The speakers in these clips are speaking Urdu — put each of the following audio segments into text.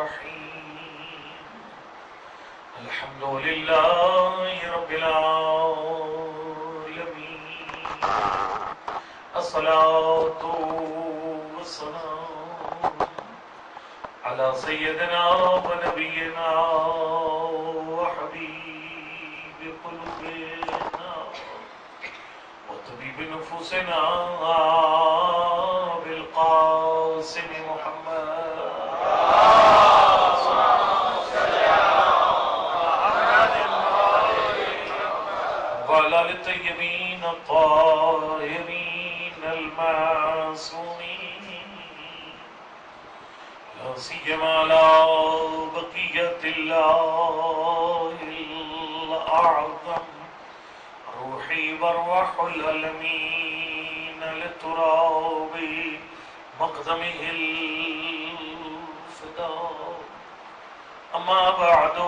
الرحيم الحمد لله رب العالمين الصلاة والسلام على سيدنا ونبينا وحبيب قلوبنا وطبيب نفوسنا بالقاسم محمد وعلى آل الطيبين الطاهرين المعصومين لا سيما على بقية الله الأعظم روحي وارواح العالمين لتراب مقدمه الفداء أما بعد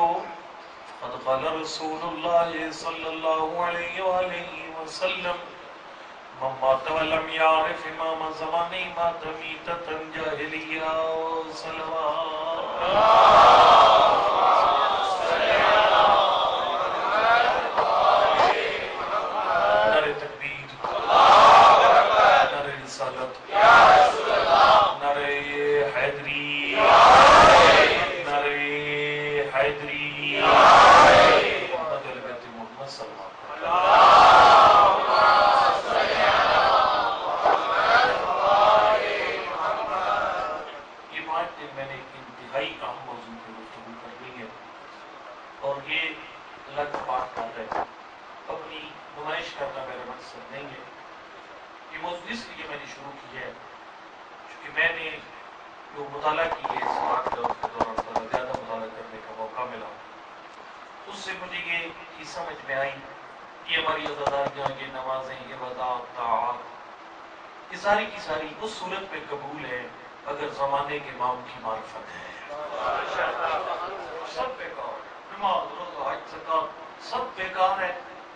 قد قال رسول الله صلى الله عليه وآله وسلم من مات ولم يعرف إمام زمانه مات ميتة جاهلية نعرہ تکبیر، نعرہ رسالت، نعرہ حیدری، نعرہ حیدری، محمد البیت محمد صلی اللہ علیہ وسلم۔ یہ 5 دن میں نے ایک انتہائی اہم موضوع پر گفتگو کرنی ہے، اور یہ اللہ کا پاک کر ہے، اپنی نمائش کرنا میرا مقصد نہیں ہے۔ یہ موضوع اس لیے میں نے شروع کی ہے کیونکہ میں نے جو مطالعہ کی ہے اس بات کا اس کے دوران بہت زیادہ مطالعہ کرنے کا موقع ملا، اس سے مجھے یہ چیز سمجھ میں آئی کہ ہماری عزاداریاں، یہ نمازیں، عبادات، طاعات، یہ ساری کی ساری اس صورت میں قبول ہے اگر زمانے کے امام کی معرفت ہے۔ سب بیکار، نماز، روزہ، حج، زکات سب بیکار ہے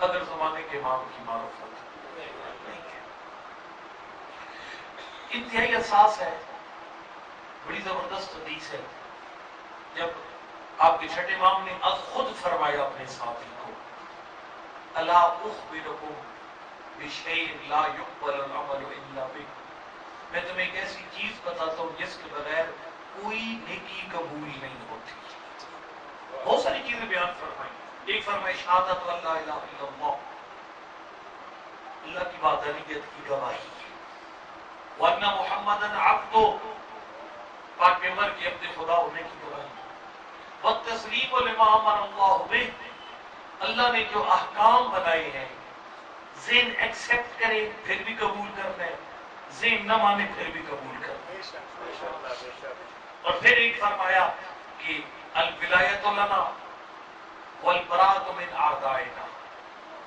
اگر زمانے کے امام کی معرفت نہیں ہے۔ انتہائی احساس ہے، بڑی زبردست حدیث ہے، جب آپ کے چھٹے امام نے از خود فرمایا اپنے ساتھی کو، الا اخبرکم بشیء لا یقبل العمل الا بہ، میں تمہیں ایک ایسی چیز بتاتا ہوں جس کے بغیر کوئی نیکی قبول نہیں ہوتی۔ بہت ساری چیزیں بیان فرمائی، ایک فرمائی شہادت لا الہ الا اللہ، اللہ کی وحدانیت کی گواہی، وان محمدًا عبدہ، پاک پیغمبر کے عبد خدا ہونے کی گواہی، والتسلیم لما امر اللہ بہ، اللہ نے جو احکام بنائے ہیں ذہن ایکسیپٹ کرے پھر بھی قبول کرنا ہے، ذہن نہ مانے پھر بھی قبول کرنا ہے۔ اور پھر ایک فرمایا کہ الولایۃ لنا والبراءۃ من اعدائنا،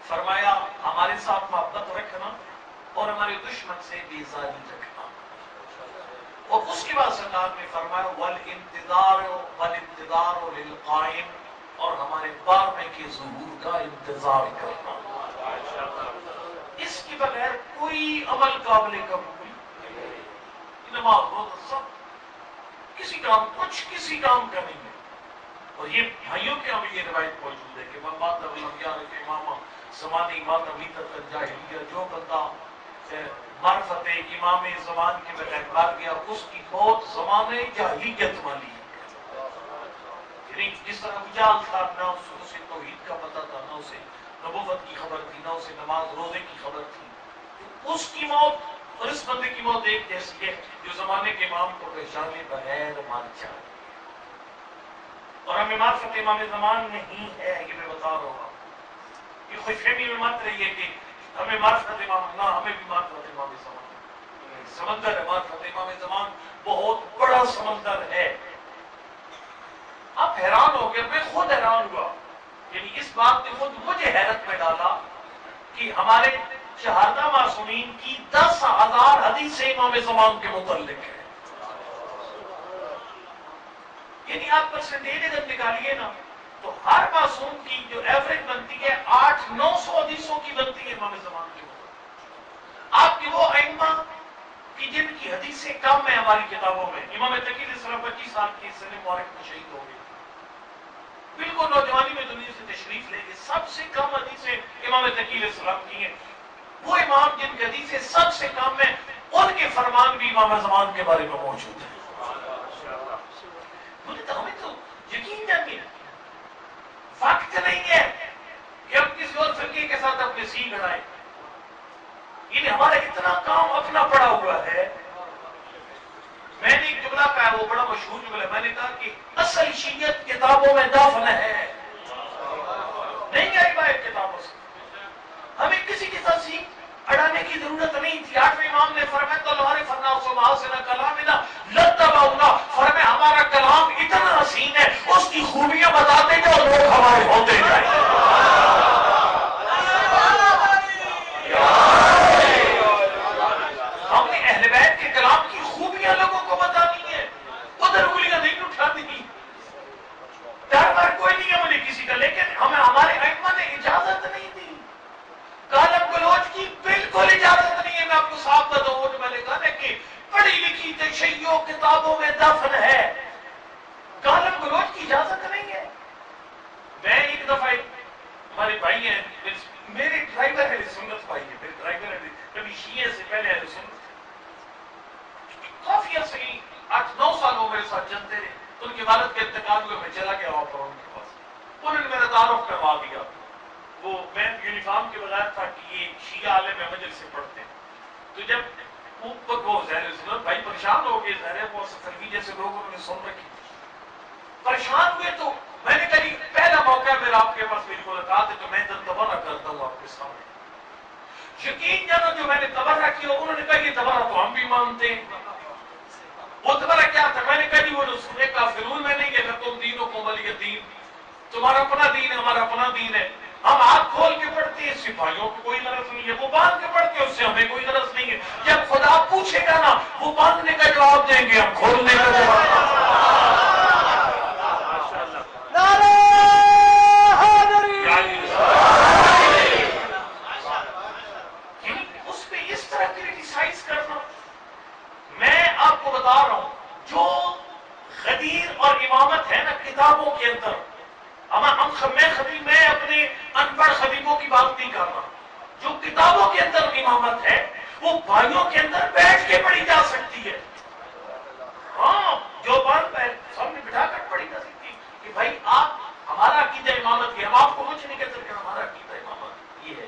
فرمایا ہمارے ساتھ محبت رکھنا اور ہمارے دشمن سے بیزاری رکھنا، اور اس کے بعد سرکار نے فرمایا والانتظار للقائم، اور ہمارے بارہویں کے ظہور کا انتظار کرنا۔ اس کے بغیر کوئی عمل قابل قبول نہیں، نماز روزہ سب کسی کام کا نہیں ہے۔ اور یہ بھائیوں کے ہمیں یہ روایت موجود ہے کہ من مات ولم یعرف امامہ زمانی مات میتۃ جاہلیہ، جو بندہ معرفت امام زمان کے بغیر مر گیا اس کی موت زمانے جاہلیت والی ہے۔ یعنی جس طرح ابو جہل تھا، نہ اسے توحید کا پتہ تھا، نہ اسے نبوت کی خبر تھی، نہ اسے نماز روزے کی خبر تھی، تو اس کی موت اور اس بندے کی موت ایک جیسی ہے جو زمانے کے امام کو پہچانے بغیر مر جائے۔ اور ہمیں معرفت امام زمان نہیں ہے، یہ میں بتا رہا ہوں، یہ خوش فہمی میں مت رہی ہے کہ ہمیں معرفت امام، نہ ہمیں بھی معرفت امام زمان، سمندر ہے معرفت امام زمان، بہت بڑا سمندر ہے۔ آپ حیران ہو گئے، میں خود حیران ہوا، یعنی اس بات نے خود مجھے حیرت میں ڈالا کہ ہمارے شہادہ معصومین کی 10,000 حدیثیں امام زمان کے متعلق ہیں۔ یعنی آپ پرسنٹیج اگر نکالیے نا تو ہر معصوم کی جو ایوریج بنتی ہے 800-900 حدیثوں کی بنتی ہے امام زمان کے متعلق۔ آپ کے وہ ائمہ کہ جن کی حدیثیں کم ہیں ہماری کتابوں میں. امام تقی علیہ السلام 25 سال کی سن مبارک میں شہید ہو گئے, بالکل نوجوانی میں دنیا سے تشریف لے گئے. سب سے کم حدیثیں امام تقی علیہ السلام کی ہیں. وہ امام جن کی حدیثیں سب سے کم ہیں, ان کے فرمان بھی امام زمان کے بارے میں موجود ہیں. مجھے تو ہمیں تو یقین جانے وقت نہیں ہے کہ ہم کسی اور فرقے کے ساتھ اپنے سینگ اڑائیں. یہ ہمارا اتنا کام اپنا پڑا ہوا ہے. میں نے ایک جملہ کہا, وہ بڑا مشہور جملہ ہے. میں نے کہا کہ اصل شیعت کتابوں میں دفن ہے, نہیں آئی باہر کتابوں سے. ہمیں کسی کے ساتھ سینگ اڑانے کی ضرورت نہیں تھی. 8ویں امام نے فرمایا تلوار فرناس و محاسن کلامنا لتبعونا, فرمایا ہمارا کلام اتنا حسین ہے, اس کی خوبیاں بتاتے جاؤ لوگ ہمارے ہوتے جائیں. ہم نے اہل بیت کے کلام کی خوبیاں لوگوں کو بتانی ہے, ادھر انگلیاں نہیں اٹھانی. ڈر مر کوئی نہیں ہے مجھے کسی کا, لیکن ہمیں ہمارے ائمہ نے اجازت نہیں دی. گالم گلوچ کی بالکل اجازت نہیں ہے. میں آپ کو صاف بتا دوں, میں نے کہا نا کہ پڑھی لکھی تشیع کتابوں میں دفن ہے, گالم گلوچ کی اجازت نہیں ہے. میں ایک دفعہ ہمارے بھائی ہیں, میرے ڈرائیور ہے سنت بھائی ہے, میرے ڈرائیور ہے کبھی شیعہ سے پہلے ہے سنت, کافی عرصے 8-9 سال وہ میرے ساتھ چلتے رہے. ان کے والد کے انتقال ہوئے, میں چلا گیا وہاں پر ان کے پاس. انہوں نے میرا تعارف کروا دیا. وہ میں یونیفارم کے بغیر تھا کہ یہ شیعہ عالم مجلس سے پڑھتے ہیں. تو جب اوپر وہ ظاہر سنت بھائی پریشان ہو گئے, ظاہر وہ سلفی جیسے لوگ انہوں نے سن رکھی, پریشان ہوئے. تو میں نے کہا پہلا موقع ہے میرا آپ کے پاس میری ملاقات ہے, تو میں تبرہ کرتا ہوں آپ کے سامنے. یقین جانا جو میں نے تبرہ کیا, انہوں نے کہا یہ تبرہ تو ہم بھی مانتے ہیں. وہ تبرہ کیا تھا؟ میں نے کہا جی وہ جو سورہ کافرون میں نہیں ہے لکم دینکم ولی دین, تمہارا اپنا دین ہے ہمارا اپنا دین ہے. ہم ہاتھ کھول کے پڑھتے ہیں, سپاہیوں کو کوئی غرض نہیں ہے. وہ باندھ کے پڑھتے ہیں, اس سے ہمیں کوئی غرض نہیں ہے. جب خدا پوچھے گا نا, وہ باندھنے کا جواب دیں گے, ہم کھولنے کا جواب. اس پہ اس طرح کریٹیسائز کرنا. میں آپ کو بتا رہا ہوں, جو غدیر اور امامت ہے نا کتابوں کے اندر, میں اپنے ان پڑھ خطیبوں کی بات نہیں کر رہا. جو کتابوں کے اندر امامت ہے وہ بھائیوں کے اندر بیٹھ کے پڑھی جا سکتی ہے. ہاں, جو بات سامنے بٹھا کر پڑھی جا سکتی ہے کہ بھائی آپ ہمارا عقیدہ امامت کی, ہم آپ کو کچھ نہیں کہتے کہ ہمارا عقیدہ امامت یہ ہے.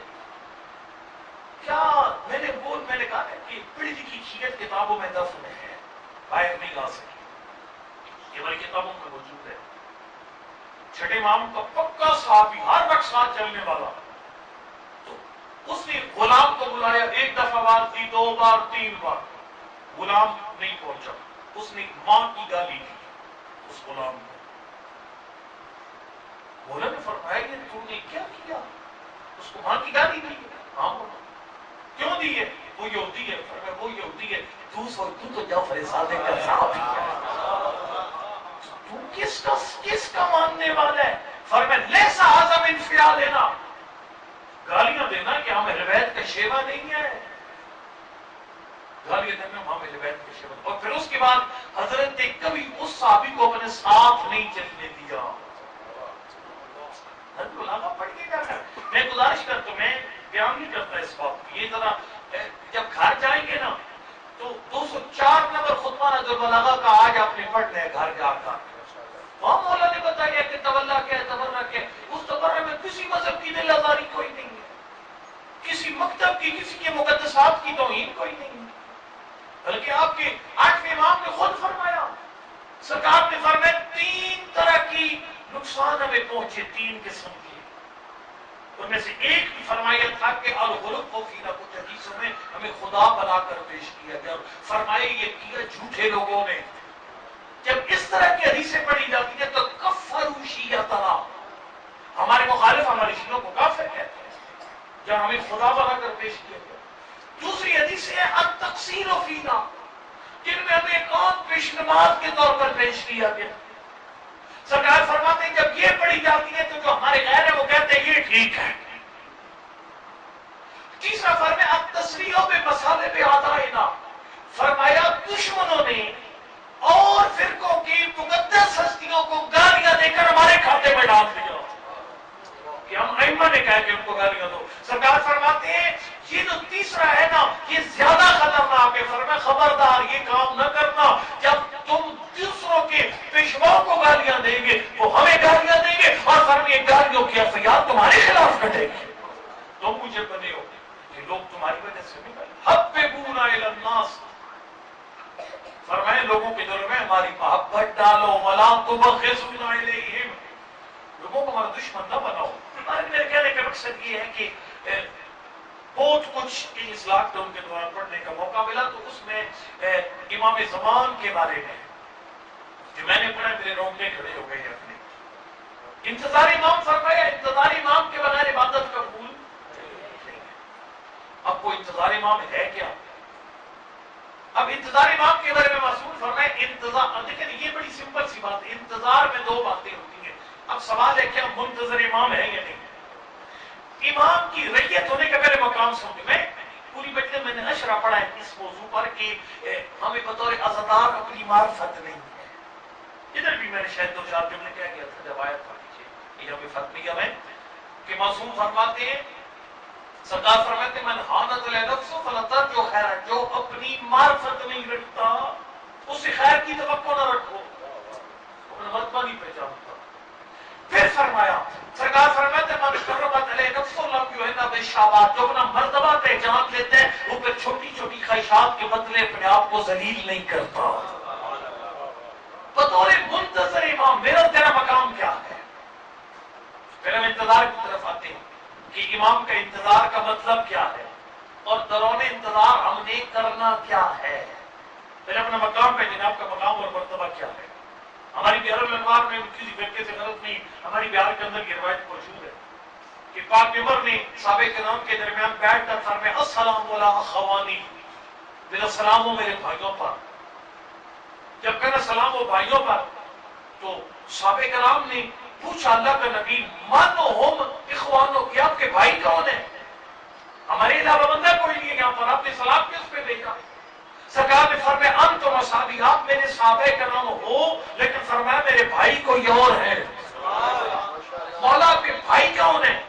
کیا میں نے کہا کہ پڑھی لکھی شیعت کتابوں میں دفن ہے, باہر نہیں لا سکی. یہ ہماری کتابوں میں موجود ہے. چھٹے امام کا پکا صحابی, ہر وقت ساتھ چلنے والا, تو اس نے غلام کو بلایا. 1 دفعہ بات کی, 2 بار 3 بار, غلام نہیں پہنچا. اس نے ماں کی گالی دی اس غلام کو. مولا نے فرمایا کہ تو نے کیا کیا؟ اس کو ماں کی گالی دی. ہاں بولا. کیوں دی ہے؟ وہ یہودی ہے. فرمایا وہ یہودی ہے, تو تو جعفر صادق کا صحابی ہے, تو کس کا ماننے والا ہے؟ فرمایا لیسا ھذا من فعالنا, گالیاں دینا کہ ہم اہل بیت کا شیوا نہیں ہے, گالیاں دینا ہم اہل بیت کا شیوا. اور پھر اس کے بعد حضرت نے کبھی اس صحابی کو اپنے ساتھ نہیں چلنے دیا. پڑھ کے کیا کر, میں گزارش کرتا ہوں, میں بیان نہیں کرتا اس بات کی. یہ ذرا جب گھر جائیں گے نا تو 204 نمبر خطبہ نظر بلاغہ کا آج آپ نے پڑھنا ہے گھر جا کر. وہاں مولا نے بتایا کہ تولہ کیا ہے, تبرہ کیا ہے. اس تبرہ میں کسی مذہب کی دل آزاری کوئی نہیں ہے, کسی مکتب کی, کسی کے مقدسات کی توہین کوئی نہیں ہے. بلکہ آپ کے 8ویں امام نے خود فرمایا, سرکار نے فرمایا 3 طرح کی نقصان ہمیں پہنچے, 3 قسم کے. ان میں سے ایک بھی فرمایا تھا کہ الغلو فینا, کچھ حدیثوں میں ہمیں خدا بنا کر پیش کیا گیا. فرمایا یہ کیا جھوٹے لوگوں نے. جب اس طرح کی حدیثیں پڑھی جاتی ہیں تو کفروا شیعتنا, ہمارے مخالف ہمارے شیعوں کو کافر کہتے ہیں جب ہمیں خدا بنا کر پیش کیا گیا. دوسری حدیث ہے التقصیر فینا, جن میں ہمیں کون پیش نماز کے طور پر پیش کیا گیا. سرکار فرماتے ہیں جب یہ پڑھی جاتی ہے تو جو ہمارے غیر ہے وہ کہتے ہیں یہ ٹھیک ہے. تیسرا فرمایا التسریع بمصالح اعدائنا, فرمایا دشمنوں نے اور فرقوں کی مقدس ہستیوں کو گالیاں دے کر ہمارے کھاتے میں ڈال دیا کہ ہم ائمہ نے کہا کہ ان کو گالیاں دو. سرکار فرماتے ہیں یہ جو تیسرا ہے نا یہ زیادہ خطرناک ہے. فرمایا خبردار یہ کام نہ کرنا. جب تم دوسروں کے پیشواؤں کو گالیاں دیں گے وہ ہمیں گالیاں دیں گے اور فرمایا گالیوں کی FIR تمہارے خلاف کٹے گی. تم مجھے بنے ہو کہ لوگ تمہاری وجہ سے نہیں بنے. حببونا الی الناس فرمائے لوگوں کے دلوں میں ہماری محبت ڈالو ولا تبغضونا الیہم لوگوں کو ہمارا دشمن نہ بناؤ. میرے کہنے کا مقصد یہ ہے کہ بہت کچھ اس لاک ڈاؤن کے دوران پڑھنے کا موقع ملا تو اس میں امام زمان کے بارے میں جو میں نے پڑھا میرے رونگٹے کھڑے ہو گئے ہیں. اپنے انتظار امام فرمایا انتظار امام کے بغیر عبادت قبول نہیں. اب کوئی انتظار امام ہے کیا؟ اب انتظار امام کے بارے میں معصوم فرمائے انتظار دیکھیں یہ بڑی سمپل سی بات ہے. انتظار میں دو باتیں ہوتی ہیں. اب سوال ہے کیا منتظر امام ہے یا نہیں؟ امام کی ریت ہونے کا پہلے مقام سمجھے. میں پوری بچے میں نے اشرا پڑھا ہے اس موضوع پر کہ ہمیں بطور عزادار اپنی معرفت نہیں ہے. ادھر بھی میں نے شاید 2-4 جملے کہہ گیا تھا جب آیا تھا یہ ہمیں فتویہ میں کہ معصوم فرماتے ہیں سرکار فرماتے ہیں من حانت لنفسه فلا ترجو خیرا جو اپنی معرفت نہیں رکھتا اسے خیر کی توقع نہ رکھو اپنا مرتبہ نہیں پہچانتا. پھر فرمایا سرکار فرماتے من قربت علیہ نفسه لم یهن بالشهوات جو اپنا مرتبہ پہچان لیتے ہیں وہ پھر چھوٹی چھوٹی خواہشات کے بدلے اپنے آپ کو ذلیل نہیں کرتا. بطور منتظر امام میرا تیرا مقام کیا ہے؟ پھر ہم انتظار کی طرف آتے ہیں کہ امام کا انتظار کا مطلب کیا ہے اور دوران انتظار ہم نے کرنا کیا ہے. پھر اپنا مقام پہ جناب کا مقام اور مرتبہ کیا ہے. ہماری بہار الانوار میں کسی فرقے سے غلط نہیں ہماری بہار کے اندر یہ روایت موجود ہے کہ پاک عمر نے صحابہ کرام کے درمیان بیٹھ کر فرمایا السلام علی اخوانی میرا سلام ہو میرے بھائیوں پر. جب کہنا سلام ہو بھائیوں پر تو صحابہ کرام نے پوچھا اللہ کا نبی مانو ہم اخوانوں کی آپ کے بھائی کون ہیں؟ ہمارے علاوہ بندہ کوئی نہیں ہے یہاں پر آپ نے سلام کس پہ بھیجا؟ سرکار نے فرمایا انتم اصحابی آپ میرے صحابہ کرام ہو لیکن فرمایا میرے بھائی کوئی اور ہے. مولا آپ کے بھائی کون ہیں؟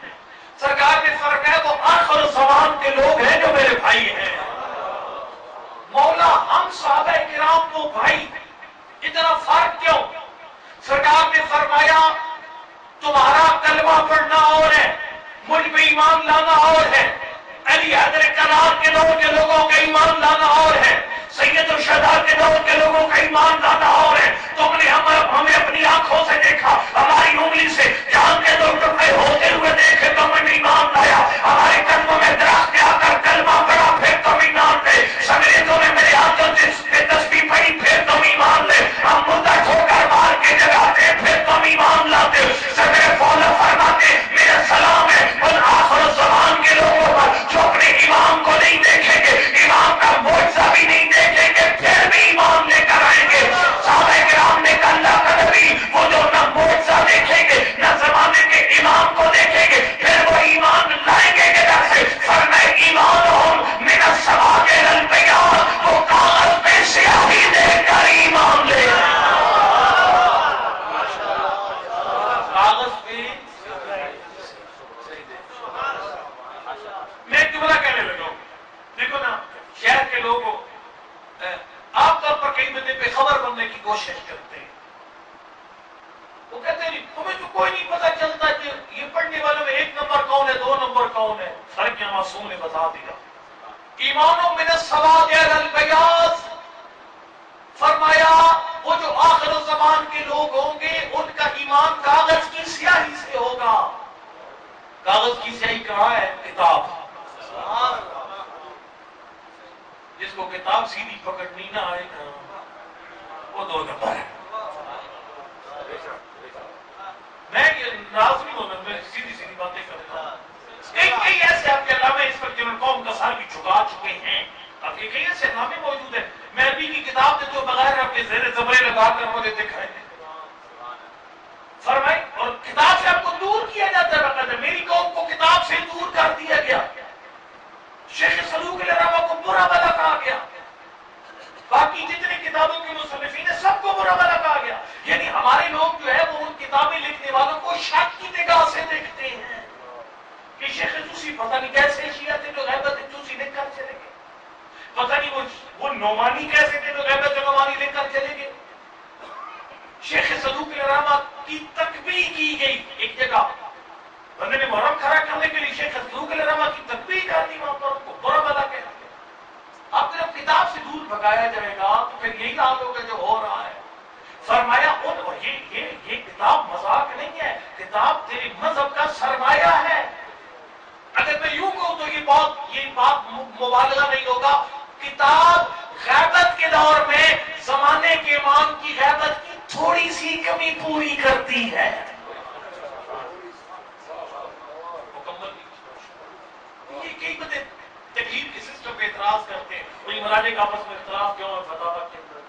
سرکار نے فرمایا وہ آخر زمان کے لوگ ہیں جو میرے بھائی ہیں. مولا ہم صحابہ کرام وہ بھائی اتنا فرق کیوں؟ سرکار نے فرمایا تمہارا کلمہ پڑھنا اور ہے مجھ پہ ایمان لانا اور ہے. علی حیدر کرار کے دور کے لوگوں کا ایمان لانا اور ہے. سید الشہداء کے دور کے لوگوں کا ایمان لانا اور ہے. تم نے ہمیں اپنی آنکھوں سے دیکھا ہماری انگلی سے جان کے دو ٹکڑے ہوتے ہوئے دیکھے تم نے ایمان لایا. ہمارے قدموں میں درخت آ کر کلمہ پڑا پھر تم ایمان لے. سگرے تمہیں میرے ہاتھوں سے تسبیح پڑھی پھر تم ایمان لے. ہم مدعا کھو کر مار کے جگاتے پھر تم ایمان لاتے. سگرے فولا فرماتے میرا سلام ہے ان آخر زمان کے لوگوں پر جو اپنے امام کو نہیں دیکھیں گے امام کا معجزہ بھی نہیں دیکھیں گے پھر بھی ایمان لے کر آئیں گے. صحابہ کرام نے کہا اللہ کا نبی وہ جو نہ معجزہ دیکھیں گے نہ زمانے کے امام کو دیکھیں گے پھر وہ ایمان لائیں گے کدھر سے؟ فرمائے ایمانہم من السماء الی البیاض وہ کاغذ پہ سیاہی دیکھ کر ایمان لے. کاغذ پہ میں جملہ کہنے لگا ہوں دیکھو نا شہر کے لوگ عام طور پر کئی بندے پہ خبر بننے کی کوشش کرتے ہیں. وہ کہتے ہیں تمہیں تو کوئی نہیں پتا چلتا کہ یہ پڑھنے والوں میں 1 نمبر کون ہے 2 نمبر کون ہے. فرق کیا معصوم نے بتا دیا. ایمانوں من السواد الی البیاض فرمایا وہ جو آخر الزمان کے لوگ ہوں گے ان کا ایمان کاغذ کی سیاہی سے ہوگا. کاغذ کی سیاہی کہاں ہے؟ کتاب. جس کو کتاب سیدھی پکڑنی نہ آئے نا وہ 2 نمبر ہے. میں یہ ناراض نہیں ہوں میں سیدھی باتیں کرتا ہوں. کئی ایسے آپ کے علامہ اس پر جنہوں قوم کا سر بھی جھکا چکے ہیں. اب یہ کئی ایسے علامے موجود ہیں میں عربی کی کتاب دے تو بغیر اپنے زیر زبرے لگا کر مجھے دکھائے فرمائے اور کتاب سے آپ کو دور کیا جاتا ہے. باقاعدہ میری قوم کو کتاب سے دور کر دیا گیا. شیخ سلوک الرحمہ کو برا بلا کہا گیا. کتابوں کے مصنفین ہے سب کو برا بھلا کہا گیا. یعنی ہمارے لوگ جو ہے وہ ان کتابیں لکھنے والوں کو شک کی نگاہ سے دیکھتے ہیں کہ شیخ توسی پتہ نہیں کیسے شیعہ تھے جو غیبت توسی لکھ کر چلے گئے, پتہ نہیں وہ نعمانی کیسے تھے جو غیبت نعمانی لکھ کر چلے گئے. شیخ صدوق الرحمہ کی تکبیر کی گئی ایک جگہ, بندے نے محرم کھڑا کرنے کے لیے شیخ صدوق الرحمہ کی تکبیر کر دی, وہاں پر ان کو برا بھلا کہہ دیا. اب جب کتاب سے دور بھگایا جائے گا تو پھر یہی حال ہوگا جو ہو رہا ہے. فرمایا یہ کتاب مذاق نہیں ہے, کتاب تیرے مذہب کا سرمایہ ہے. اگر میں یوں کہوں تو یہ بات مبالغہ نہیں ہوگا. کتاب غیبت کے دور میں زمانے کے امام کی غیبت کی تھوڑی سی کمی پوری کرتی ہے. یہ کئی بندے تکلیف کے سسٹم پہ اعتراض کرتے ہیں, کوئی مراجع کا آپس میں اختلاف کیوں ہے فتاوی کے اندر,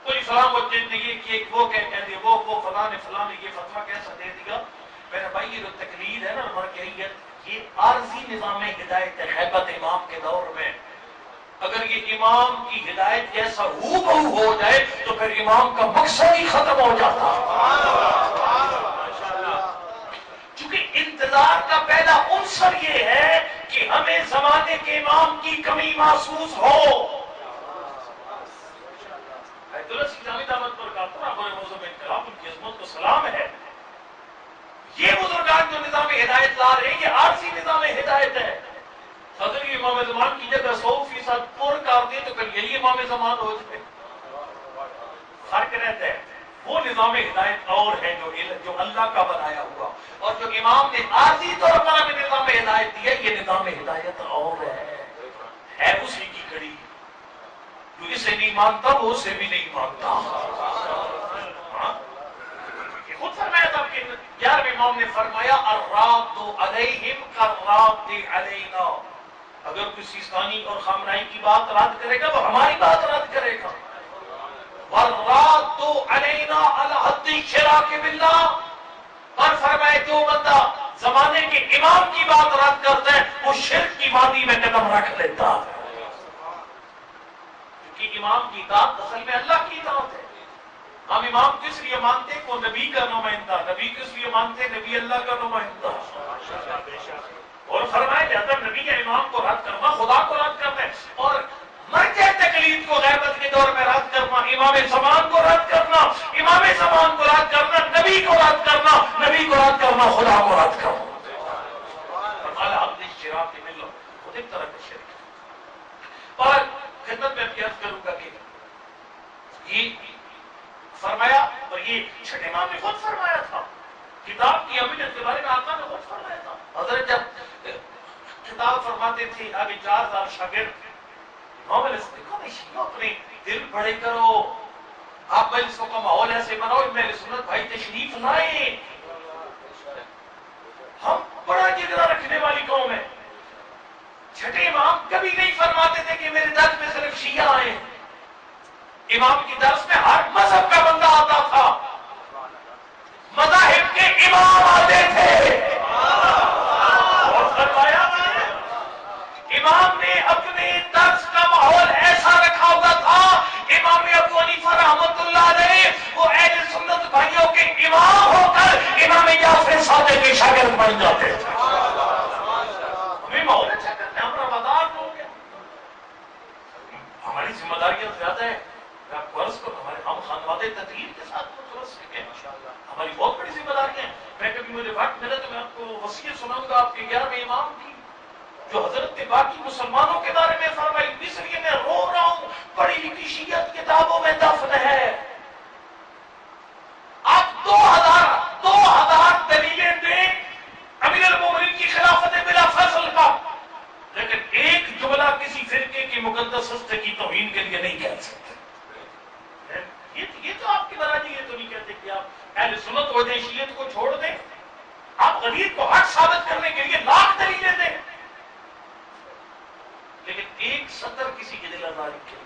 کوئی فلاں مجتہد نے یہ کہ وہ کہہ دیا, وہ فلاں نے یہ فتویٰ کیسا دے دیا. میرے بھائی یہ جو تقلید ہے نا مرکزیت, یہ عارضی نظام ہدایت ہے. غیبت امام کے دور میں اگر یہ امام کی ہدایت جیسا ہو بہو ہو جائے تو پھر امام کا مقصد ہی ختم ہو جاتا. چونکہ انتظار کا پہلا عنصر یہ ہے کہ ہمیں زمانے کے امام کی کمی محسوس ہو. ان کی عظمت کو سلام ہے. یہ بزرگان جو نظام ہدایت لا رہے ہیں یہ عارضی نظام ہدایت ہے. حضرت امام زمان کی جگہ 100% پر کر دے تو پھر یہی امام زمان ہو جائے. فرق رہتا ہے. وہ نظام ہدایت اور ہے جو اللہ کا بنایا ہوا, اور جو امام نے عارضی طور پر ہمیں نظام ہدایت دیا یہ نظام ہدایت اور ہے اسی کی کڑی. جو اسے نہیں مانتا وہ اسے بھی نہیں مانتا. خود فرمایا تھا کہ 11ویں امام نے فرمایا الراد علیہم کالراد علینا. اگر کوئی سیستانی اور خامنائی کی بات رد کرے گا وہ ہماری بات رد کرے گا. والراد علینا الحد الشراک باللہ. اور فرمائے جو بندہ زمانے کے امام کی بات رد کرتا ہے وہ شرک کی وادی میں قدم رکھ لیتا ہے. کیونکہ امام کی اطاعت اصل میں اللہ کی اطاعت ہے. ہم امام کس لیے مانتے ہیں؟ وہ نبی کا نمائندہ. نبی کس لیے مانتے ہیں؟ نبی اللہ کا نمائندہ. اور فرمائے کہ اگر نبی یا امام کو رد کرنا خدا کو رد کرنا ہے, اور مرجع تقلید کو غیبت کے دور میں رد کرنا, امام زمان کو رد کرنا, امام زمان کو رد کرنا, نبی کو رد کرنا, نبی کو رد کرنا, خدا کو رد کرنا. خود ایک طرح کا شرک. اور خدمت میں عرض کروں گا کہ یہ فرمایا, اور یہ چھٹے امام نے خود فرمایا تھا. کتاب کی اہمیت کے بارے میں آقا نے خود فرمایا تھا. حضرت جب کتاب فرماتے تھے آگے 4000 شاگرد, اپنے دل بڑے کرو, آپ مجلسوں کا ماحول ایسے بناؤ, میرے سنت بھائی تشریف لائیں. ہم بڑا جگرا رکھنے والی قوم ہے. چھٹے امام کبھی نہیں فرماتے تھے کہ میرے درس میں صرف شیعہ آئے. امام کی درس میں ہر مذہب کا بندہ آتا تھا, مذاہب کے امام آتے تھے. اور فرمایا امام نے اپنے درس کا ماحول ایسا رکھا ہوا تھا. امام ابو حنیفہ رحمۃ اللہ علیہ وہ اہل سنت بھائیوں کے امام ہو کر امام جعفر صادق کے شاگرد بن جاتے تھے. ہمیں ماحول اچھا کرتے ہیں, ہم روادار لوگ ہیں, ہماری ذمہ داریاں زیادہ ہے. آپ فرض کو ہم خانوادے تدبیر کے ساتھ متوسط ہیں, ہماری بہت بڑی ذمہ داریاں ہیں. میں کبھی مجھے وقت ملا تو میں آپ کو وصیت سناؤں گا آپ کے 11ویں امام کی, جو حضرت نے باقی مسلمانوں کے بارے میں فرمائی. اس لیے میں رو رہا ہوں, پڑھی لکھی شیعت کتابوں میں دفن ہے. آپ 2000 دلیلیں دیں امیر المومنین کی خلافت بلا فصل کا, لیکن ایک جملہ کسی فرقے کی مقدس ہستی کی توہین کے لیے نہیں کہہ سکتے. یہ تو آپ کی برادری, یہ تو نہیں کہتے کہ آپ اہل سنت ہو جائیں, شیعت کو چھوڑ دیں. آپ غریب کو حق ثابت کرنے کے لیے لاکھ دلیلیں دیں, لیکن ایک سطر کسی کی دل آزاری کے لیے.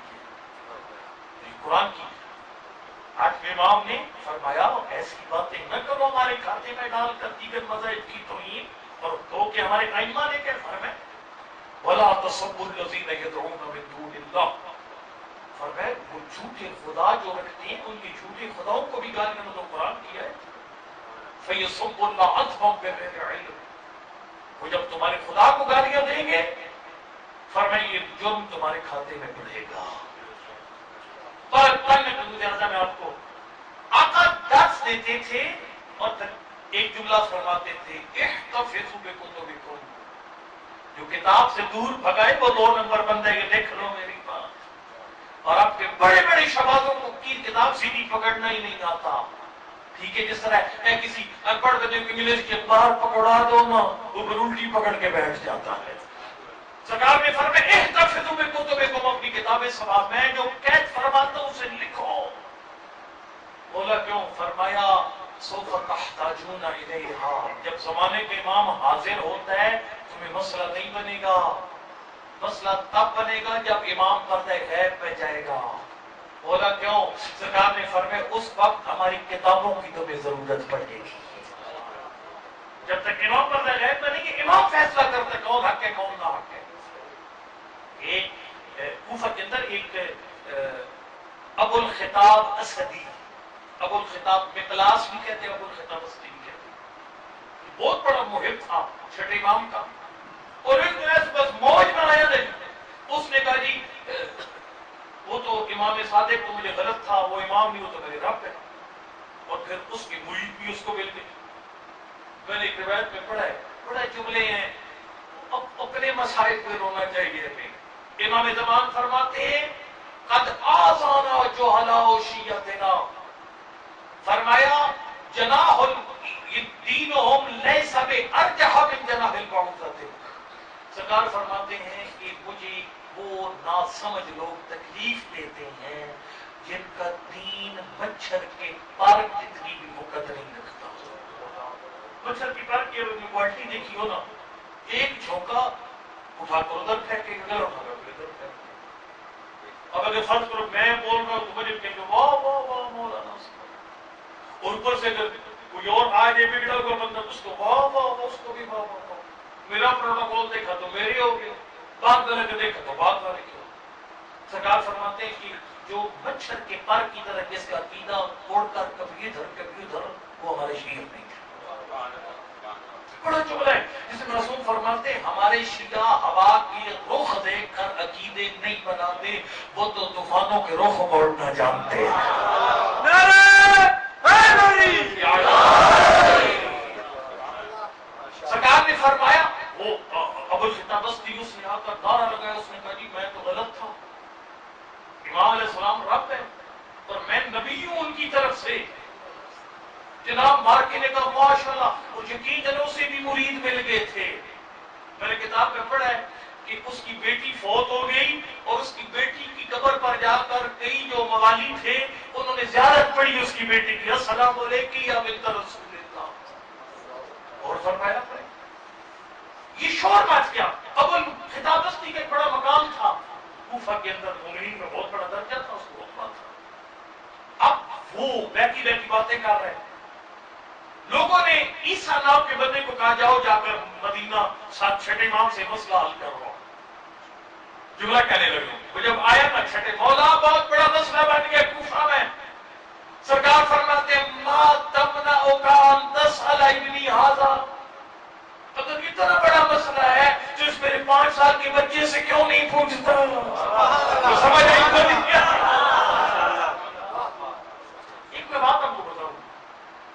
قرآن کی 8ویں امام نے فرمایا ایسی باتیں نہ کرو ہمارے کھاتے میں ڈال کر دیگر مذاہب کی توہین. اور تو کہ ہمارے ائمہ نے کیا فرمایا, وَلَا تَسُبُّوا الَّذِينَ يَدْعُونَ مِن دُونِ اللَّهِ, فرمایا وہ جھوٹے خدا جو رکھتے ہیں ان کے جھوٹے خداؤں کو بھی گالیاں تو قرآن کی ہے فَيَسُبُّ اللَّهَ عَدْوًا بِغَيْرِ عِلْمٍ، وہ جب تمہارے خدا کو گالیاں دیں گے فرمایا یہ جرم تمہارے کھاتے میں بڑھے گا۔ پر لہذا میں آپ کو آقا درس دیتے تھے اور ایک جملہ فرماتے تھے احتفظوا بکتبکم، جو کتاب سے دور بھگائے وہ 2 نمبر بندہ ہے، یہ دیکھ لو میری بات۔ اور آپ کے بڑے بڑے شبازوں کو کی کتاب سیدھی پکڑنا ہی نہیں آتا، ٹھیک ہے؟ جس طرح میں کسی ان پڑھ بندے کو انگلش کے اخبار پکڑا دو نا وہ الٹی پکڑ کے بیٹھ جاتا ہے۔ سرکار نے فرمایا احتفظوا بکتبکم، اپنی کتابیں سنبھال، میں جو قید فرماتا ہوں اسے لکھو۔ بولا کیوں؟ فرمایا سوف تحتاجون الیہا، جب زمانے کے امام حاضر ہوتا ہے تمہیں مسئلہ نہیں بنے گا، مسئلہ تب بنے گا جب امام پردہ غیب پہ جائے گا۔ بولا کیوں؟ سرکار نے فرمایا اس وقت ہماری کتابوں کی تمہیں ضرورت پڑے گی۔ جب تک امام پردہ غیب پہ نہیں، امام فیصلہ کرتا کون حق ہے کون نہ حق ہے۔ ایک کوفہ کے اندر ایک ابو الخطاب اسدی، ابو الخطاب مقلاس بھی کہتے ہیں، ابو الخطاب اسدی بھی کہتے ہیں، بہت بڑا محب تھا چھٹے امام کا، اور ایک دن ایسے بس موج بنایا نہیں، اس نے کہا جی وہ تو امام صادق تو مجھے غلط تھا، وہ امام نہیں، وہ تو میرے رب ہے۔ اور پھر اس کے مرید بھی اس کو مل گئے۔ میں نے ایک روایت میں پڑھا ہے، بڑے جملے ہیں، اپنے مسائل پہ رونا چاہیے ہمیں۔ امام زمان فرماتے ہیں قد آذانا جہلاء شیعتنا، فرمایا جناح دینہم لیس بارجح من جناح البعوضۃ، سرکار فرماتے ہیں کہ مجھے وہ ناسمجھ لوگ تکلیف دیتے ہیں جن کا دین مچھر کے پر جتنی بھی وقت نہیں رکھتا۔ مچھر کی پر کی کوالٹی دیکھی ہو نا، ایک جھونکا اٹھا کر ادھر پھینکے ادھر، اٹھا کر ادھر پھینکے۔ اب اگر فرض کرو میں بول رہا ہوں تو مجھے کہیں گے واہ واہ واہ مولانا، اور اوپر سے اگر کوئی اور آج یہ بگڑا ہوا بندہ اس کو واہ واہ واہ، اس کو بھی واہ واہ واہ، میرا پروٹوکول دیکھا تو میرے ہو گیا، بات والے کو دیکھا تو بات والے کی ہو۔ سرکار فرماتے ہیں کہ جو مچھر کے پر کی طرح جس کا عقیدہ توڑ کر کبھی ادھر کبھی ادھر، وہ ہمارے شیعہ نہیں ہے۔ بڑا جملہ ہے جس میں رسول فرماتے ہیں ہمارے شیعہ ہوا کی رخ دیکھ کر عقیدے نہیں بناتے، وہ تو طوفانوں کے رخ موڑنا جانتے ہیں۔ سرکار نے فرمایا وہ ابو الخطاب اسدی، اس نے آ کر نعرہ لگایا، اس نے کہا جی میں تو غلط تھا، امام علیہ السلام رب ہے اور میں نبی ہوں ان کی طرف سے۔ جناب مار کے نے کہا ماشاءاللہ، اور یقین جانے اسے بھی مرید مل گئے تھے۔ میں نے کتاب میں پڑھا ہے کہ اس کی بیٹی فوت ہو گئی اور اس کی بیٹی کی قبر پر جا کر کئی جو موالی تھے انہوں نے زیارت پڑھی اس کی بیٹی کی، السلام علیکم یا بنت رسول اللہ، اور فرمایا یہ شور مچ گیا۔ ابو الخطاب اسدی کا ایک بڑا مقام تھا کوفہ کے اندر، مومنین میں بہت بڑا درجہ تھا، اس کو رتبہ تھا۔ اب وہ بیٹھی بیٹھی باتیں کر رہے ہیں، لوگوں نے عیسیٰ نام کے بندے کو کہا جاؤ جا کر مدینہ ساتھ چھٹے امام سے مسئلہ حل کرو۔ جملہ کہنے لگے، وہ جب آیا نا چھٹے مولا بہت بڑا مسئلہ بن گیا کوفہ میں، سرکار فرماتے ہیں ما تمنعک ان تسأل ابنی ھذا، اگر اتنا بڑا مسئلہ ہے جو اس میرے 5 سال کے بچے سے کیوں نہیں پوچھتا؟ تو سمجھ آئی کو نہیں کیا؟ ایک میں بات آپ کو بتاؤں،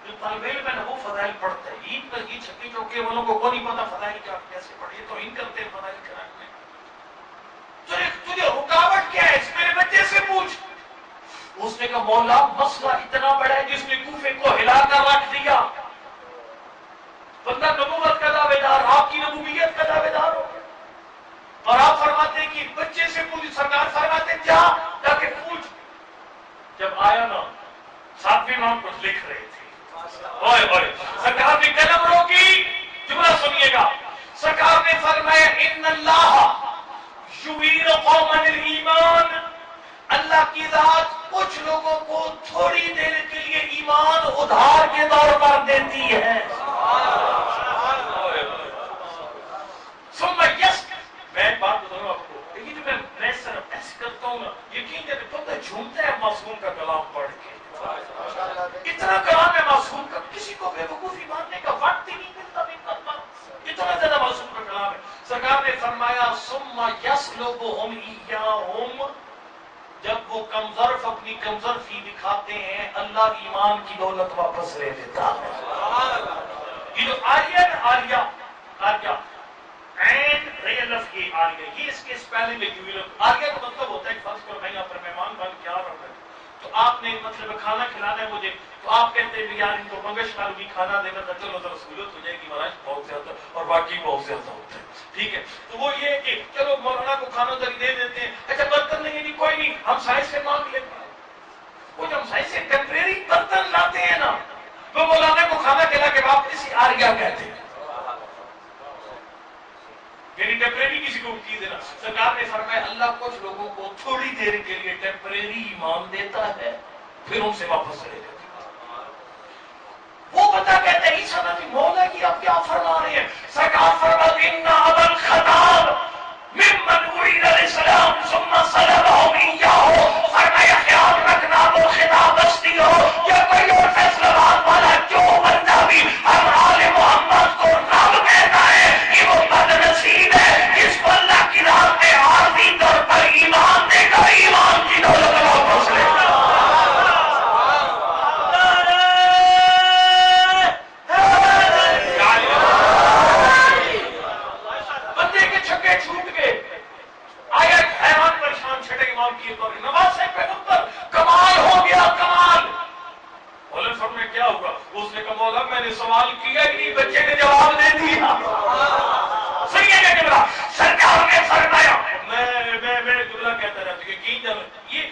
جو طالب علم ہے نا وہ فضائل پڑھتا ہے، عید پر عید چھٹی چوکے والوں کو کوئی نہیں پتا فضائل کیا کیسے پڑھیے، تو ان کرتے ہیں فضائل کرانے میں۔ تجھے رکاوٹ کیا ہے؟ اس میرے بچے سے پوچھ۔ اس نے کہا مولا مسئلہ اتنا بڑا ہے جس نے کوفے کو ہلا کر رکھ دیا، بندہ نبوت کا دعوے دار، آپ کی نبویت کا دعوے دار ہو، اور آپ فرماتے ہیں کہ بچے سے پوچھ، سرکار فرماتے ہیں جا کے پوچھ۔ جب آیا نا 7ویں امام کچھ لکھ رہے تھے، اوئے اوئے سرکار نے قلم روکی، جملہ سنیے گا، سرکار نے فرمایا ان اللہ یویر قوما الایمان، اللہ کی ذات کچھ لوگوں کو تھوڑی دیر کے لیے ایمان ادھار کے طور پر دیتی ہے۔ ثم یس، میں ایک بات بتاؤں آپ کو، لیکن جو میں صرف ایسے کرتا ہوں نا، یقین جب تو جھومتے ہیں معصوم کا کلام پڑھ کے. اتنا کلام ہے معصوم کا, کسی کو بے وقوفی ماننے کا وقت ہی نہیں ملتا. اتنا زیادہ معصوم کا کلام ہے. سرکار نے فرمایا ثم یسلبہم ایاہم, جب وہ کمظرف اپنی کمظرفی دکھاتے ہیں اللہ ایمان کی دولت واپس لے لیتا ہے. یہ جو آریہ آریہ آریہ عین ریلف یہ آریہ, یہ اس کے اسپیلنگ میں کیوں آریہ کا مطلب ہوتا ہے کہ فرض کرو میں یہاں پر مہمان بن کے آ رہا ہوں, تو آپ نے مطلب کھانا کھلانا ہے مجھے, تو آپ کہتے ہیں یار ان کو منگش کاروی کھانا دینا تھا, چلو ذرا سہولت ہو جائے گی مہاراج بہت زیادہ, اور باقی بہت زیادہ ہوتا ہے. ٹھیک ہے, تو وہ یہ کہ چلو مولانا کو کھانا دری دے دیتے ہیں. اچھا برتن نہیں ہے, کوئی نہیں, ہم سائز سے مانگ لیتے ہیں. وہ جو ہم سائز سے ٹیمپریری برتن لاتے ہیں نا, وہ مولانا کو کھانا کھلا کے واپس اسی آریہ کہتے ہیں, یعنی ٹیمپریری کسی کو چیز دینا. سرکار نے فرمایا اللہ کچھ لوگوں کو تھوڑی دیر کے لیے ٹیمپریری ایمان دیتا ہے, پھر ان سے واپس لے لیتا ہے. وہ بتا کہتے ہیں عیسیٰ نبی مولا کی اب کیا فرما رہے ہیں. سرکار فرماتے ان ابا الخطاب ممن اريد الاسلام ثم صلبهم اياه, فرمایا خیال رکھنا وہ خطاب بستی ہو یا کوئی اور فیصلہ والا, جو بندہ بھی ہم آل محمد کو رب کہتا ہے کہ وہ بدنصیب ہے جس کو اللہ کی راہ میں عارضی طور پر ایمان دے گا, ایمان کی دولت واپس لے گا. بندے کے چھکے چھوٹ گئے, آیا حیران پریشان چھٹے امام کی طور نماز سے پیغمبر کمال ہو گیا, کمال. مولانا صاحب نے کیا ہوگا, اس نے کہا مولا میں نے سوال کیا کہ نہیں, بچے نے جواب دے دیا. صحیح ہے کہ بڑا سرکار نے فرمایا میں جملہ کہتا رہتا ہوں یقین جانا, یہ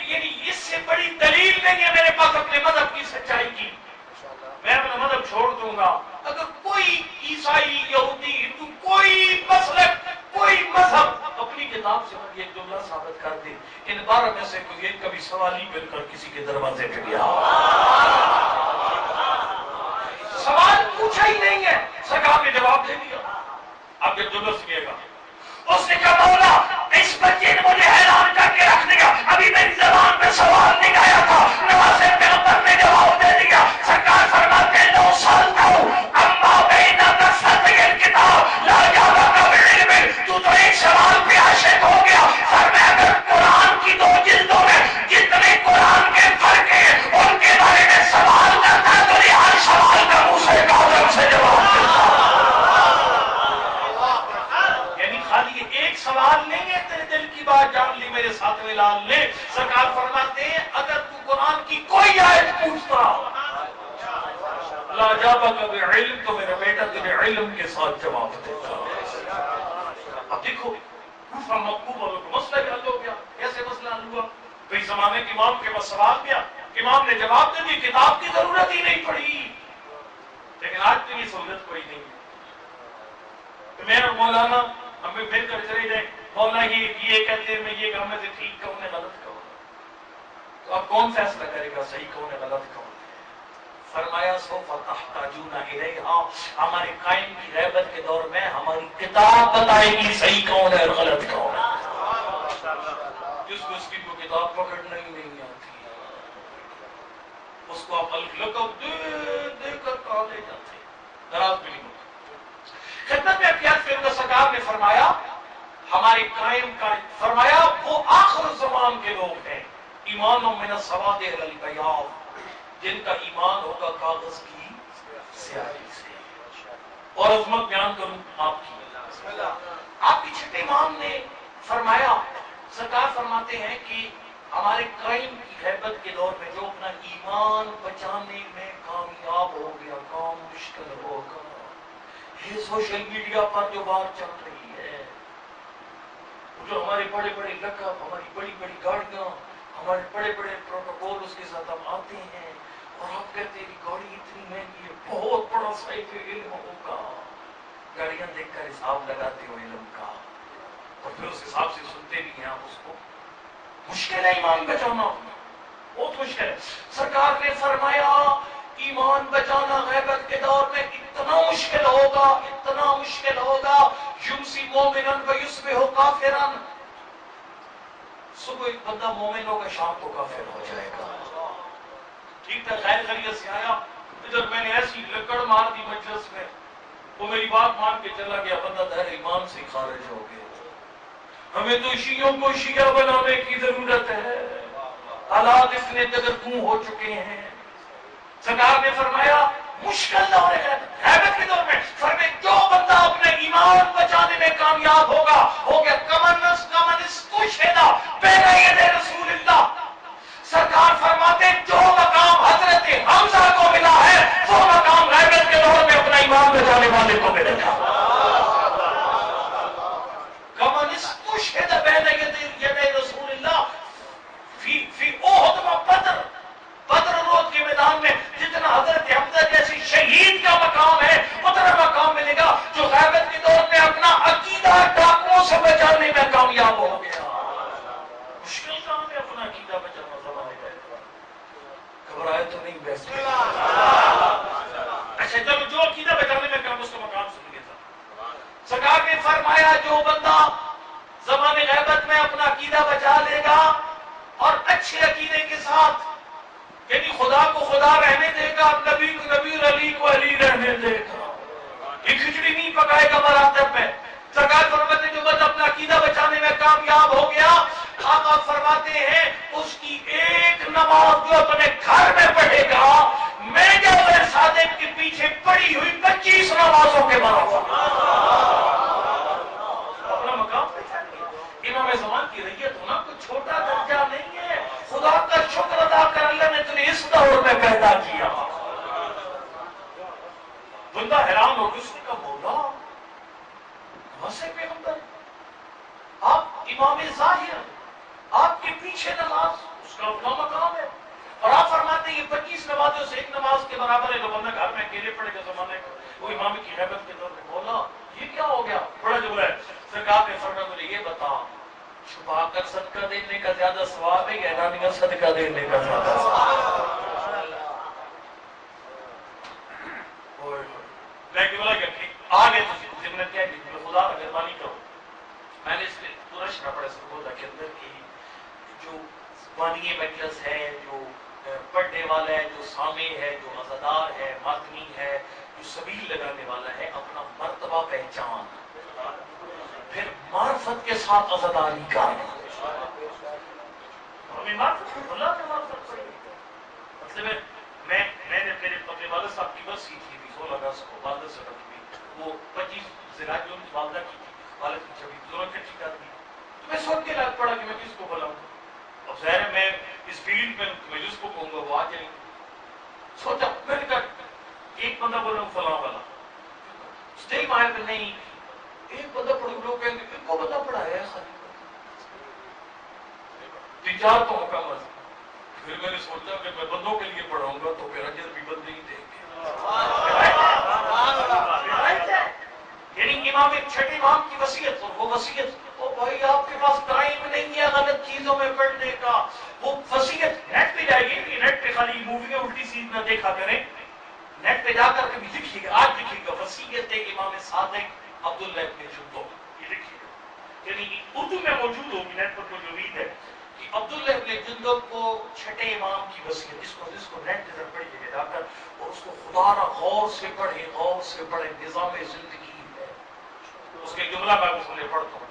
یعنی اس سے بڑی دلیل نہیں ہے میرے پاس اپنے مذہب کی سچائی کی. میں اپنا مذہب چھوڑ دوں گا اگر کوئی عیسائی یہودی ہندو کوئی مسلک کوئی مذہب اپنی کتاب سے مجھے ایک جملہ ثابت کر دے ان 12 میں سے کوئی ایک کبھی سوال ہی مل کر کسی کے دروازے پہ گیا, سوال پوچھا ہی نہیں ہے, سرکار نے جواب دے دیا. اب جب جملہ سنیے گا, اس نے کہا مولا اس بچے نے مجھے حیران کر کے رکھ دیا, ابھی میری زبان پہ سوال نہیں آیا تھا, نواز پیغمبر نے جواب دے دیا. سرکار فرماتے ہیں لو سالتا ہوں اما بینا دستت یہ کتاب لا جاوا کا علم, تو ایک سوال پہ عاشق ہو گیا. فرمایا اگر قرآن کی 2 جلدوں میں جتنے قرآن کے فرق ہیں ان کے بارے میں سوال کرتا تو یہ ہر سوال کا موسیٰ کاظم سے جواب دیتا. خالی ایک سوال نہیں ہے, تیرے دل کی بات جان لی میرے ساتویں لال نے. سرکار فرماتے ہیں اگر تو قرآن کی کوئی آیت پوچھتا لا جابا کا علم, تو میرا بیٹا تجھے علم کے ساتھ جواب دیتا. اب دیکھو کوفہ مقبول والوں کو مسئلہ حل ہو گیا. کیسے مسئلہ حل ہوا؟ بھئی زمانے کے امام کے پاس سوال کیا, امام نے جواب دے دی, کتاب کی ضرورت ہی نہیں پڑی. لیکن آج تو یہ سہولت کوئی نہیں ہے. میرا مولانا ہمیں مل کر چلے جائیں, مولانا یہ کہتے ہیں میں یہ کہوں میں سے ٹھیک کہوں میں غلط کہوں, تو اب کون فیصلہ کرے گا صحیح کہوں ہے غلط کہوں؟ فرمایا سوف تحتاجون الیہا, ہمارے قائم کی غیبت کے دور میں ہماری کتاب بتائے گی صحیح کون ہے اور غلط کون ہے. جس کو اس کی کو کتاب پکڑنا ہی نہیں آتی اس کو آپ لقب دے کر کہا لے جاتے ناراض بھی نہیں ہوتے. خدمت میں اپیات فرمودہ سرکار نے فرمایا ہمارے قائم کا فرمایا وہ آخر زمان کے لوگ ہیں ایمان من السواد الی البیاض, جن کا ایمان ہوگا کاغذ کی سیاہی سے. اور عظمت بیان کروں آپ کی, آپ کی چھٹے امام نے فرمایا, سرکار فرماتے ہیں کہ ہمارے قائم کی غیبت کے دور میں جو اپنا ایمان بچانے میں کامیاب ہو گیا کام مشکل ہوگا. یہ سوشل میڈیا پر جو بات چل رہی ہے, جو ہمارے بڑے بڑے لقب, ہماری بڑی بڑی گاڑیاں, ہمارے بڑے بڑے پروٹوکول اس کے ساتھ ہم آتے ہیں اور آپ کہتے ہیں کہ گاڑی اتنی مہنگی ہے, بہت بڑا صحیح علم ہوگا. گاڑیاں دیکھ کر حساب لگاتے ہو علم کا اور پھر اس حساب سے سنتے بھی ہیں آپ اس کو. مشکل ہے ایمان بچانا, بہت مشکل ہے. سرکار نے فرمایا ایمان بچانا غیبت کے دور میں اتنا مشکل ہوگا, اتنا مشکل ہوگا. یمسی مومنا و یصبح کافرا, صبح ایک بندہ مومن ہوگا، شام کو کافر ہو جائے گا. ٹھیک تھا، غیر خیریت سے آیا ادھر، میں نے ایسی لکڑ مار دی مجلس میں، وہ میری بات مان کے چلا گیا، بندہ دہر ایمان سے خارج ہو گیا. ہمیں تو شیعوں کو شیعہ بنانے کی ضرورت ہے، حالات اتنے دگرگوں ہو چکے ہیں. سرکار نے فرمایا مشکل دور ہے، غیبت کے دور میں فرمایا جو بندہ اپنے ایمان بچانے میں کامیاب ہوگا ہو گیا کمن استشہد بین یدی رسول اللہ. سرکار فرماتے جو مقام حضرت حمزہ کو ملا ہے وہ مقام غیبت کے دور میں اپنا ایمان بچانے والے کو ملے گا. کمن استشہد بین یدی رسول اللہ فی احد و بدر، بدر روز کے میدان میں جتنا حضرت حمزہ جیسی شہید کا مقام ہے اتنا مقام ملے گا جو غیبت کے دور میں اپنا عقیدہ ڈاکوؤں سے بچانے میں کامیاب ہو گیا. مشکل کام ہے اپنا عقیدہ بچانا زمانے کا. گھبرائے تو نہیں بیٹھے. اچھا جب جو عقیدہ بچانے میں کام اس کا مقام سن گیا تھا. سرکار نے فرمایا جو بندہ زمانے غیبت میں اپنا عقیدہ بچا لے گا اور اچھے عقیدے کے ساتھ، یعنی خدا کو خدا رہنے دے گا، نبی کو نبی، علی کو علی رہنے دے گا، یہ کھچڑی نہیں پکائے گا مراتب میں. سرکار فرماتے جو بندہ اپنا عقیدہ بچانے میں کامیاب ہو گیا، آپ فرماتے ہیں اس کی ایک نماز جو اپنے گھر میں پڑھے گا میں جعفر صادق کے پیچھے پڑھی ہوئی 25 نمازوں کے برابر. اپنا مقام پہچان گیا. امام زمان کی ریت ہونا کوئی چھوٹا درجہ نہیں ہے. خدا کا شکر ادا کر، اللہ نے تجھے اس دور میں پیدا کیا. بندہ حیران ہو اس نے کہا مولا ویسے پیغمبر آپ امام ظاہر، آپ کے پیچھے نماز اس کا اپنا مقام ہے، اور آپ فرماتے ہیں یہ 25 نمازوں سے ایک نماز کے برابر ہے. جو بندہ گھر میں اکیلے پڑے گا زمانے کا وہ امام کی غیبت کے دور میں، مولا یہ کیا ہو گیا؟ بڑا جملہ ہے. سرکار نے فرمایا مجھے یہ بتا چھپا کر صدقہ دینے کا زیادہ ثواب ہے یا اعلانیہ صدقہ دینے کا زیادہ ثواب؟ آگے ضمن کیا ہے خدا مہربانی کرو. میں نے اس میں پورا شرح پڑھا سکولا کے اندر کی جو بانی مجلس ہے، جو پڑھنے والا ہے، جو سامع ہے، جو عزادار ہے، ماتمی ہے، جو سبیل لگانے والا ہے، اپنا مرتبہ پہچان، پھر معرفت کے ساتھ عزاداری کرنا. ہمیں معرفت اللہ کے معرفت پڑے گی. مطلب میں نے اپنے والد صاحب کی بس کی تھی 16 اگست کو والد سے رکھی، وہ 25 ذراع جو والدہ کی تھی، والد کی چھوٹی دونوں کٹھی کر دی. تو میں سوچ کے لگ پڑا کہ میں کس کو بلاؤں. اب ظاہر ہے میں اس فیلڈ میں جس کو کہوں گا وہ آ جائیں گے. سوچا میں نے کہا ایک بندہ بولا فلاں والا اسٹے مائل میں نہیں، ایک بندہ پڑھو، لوگ کہیں گے ان کو بندہ پڑھایا ہے خالی 3-4 تو مکمل. پھر میں نے سوچا کہ میں بندوں کے لیے پڑھاؤں گا تو پھر اجر بھی بندے ہی دیں گے. یعنی امام ایک چھٹے امام کی وصیت، اور وہ وصیت او بھائی آپ کے پاس ٹائم نہیں ہے غلط چیزوں میں پڑھنے کا، وہ وصیت نیٹ پہ جائے گی. نیٹ پہ خالی موویاں الٹی سیدھ نہ دیکھا کریں، نیٹ پہ جا کر کبھی لکھیے گا، آج لکھیے گا وصیت امام صادق عبداللہ ابن جندب، یہ لکھیے گا. یعنی اردو میں موجود ہوگی، نیٹ پر مجھے امید ہے کہ عبداللہ ابن جندب کو چھٹے امام کی وصیت، جس کو نیٹ پر پڑھیے جا کر اور اس کو خدا را غور سے پڑھے، غور سے پڑھے. نظام زندگی ہے اس کے جملہ میں اس نے پڑھتا ہوں.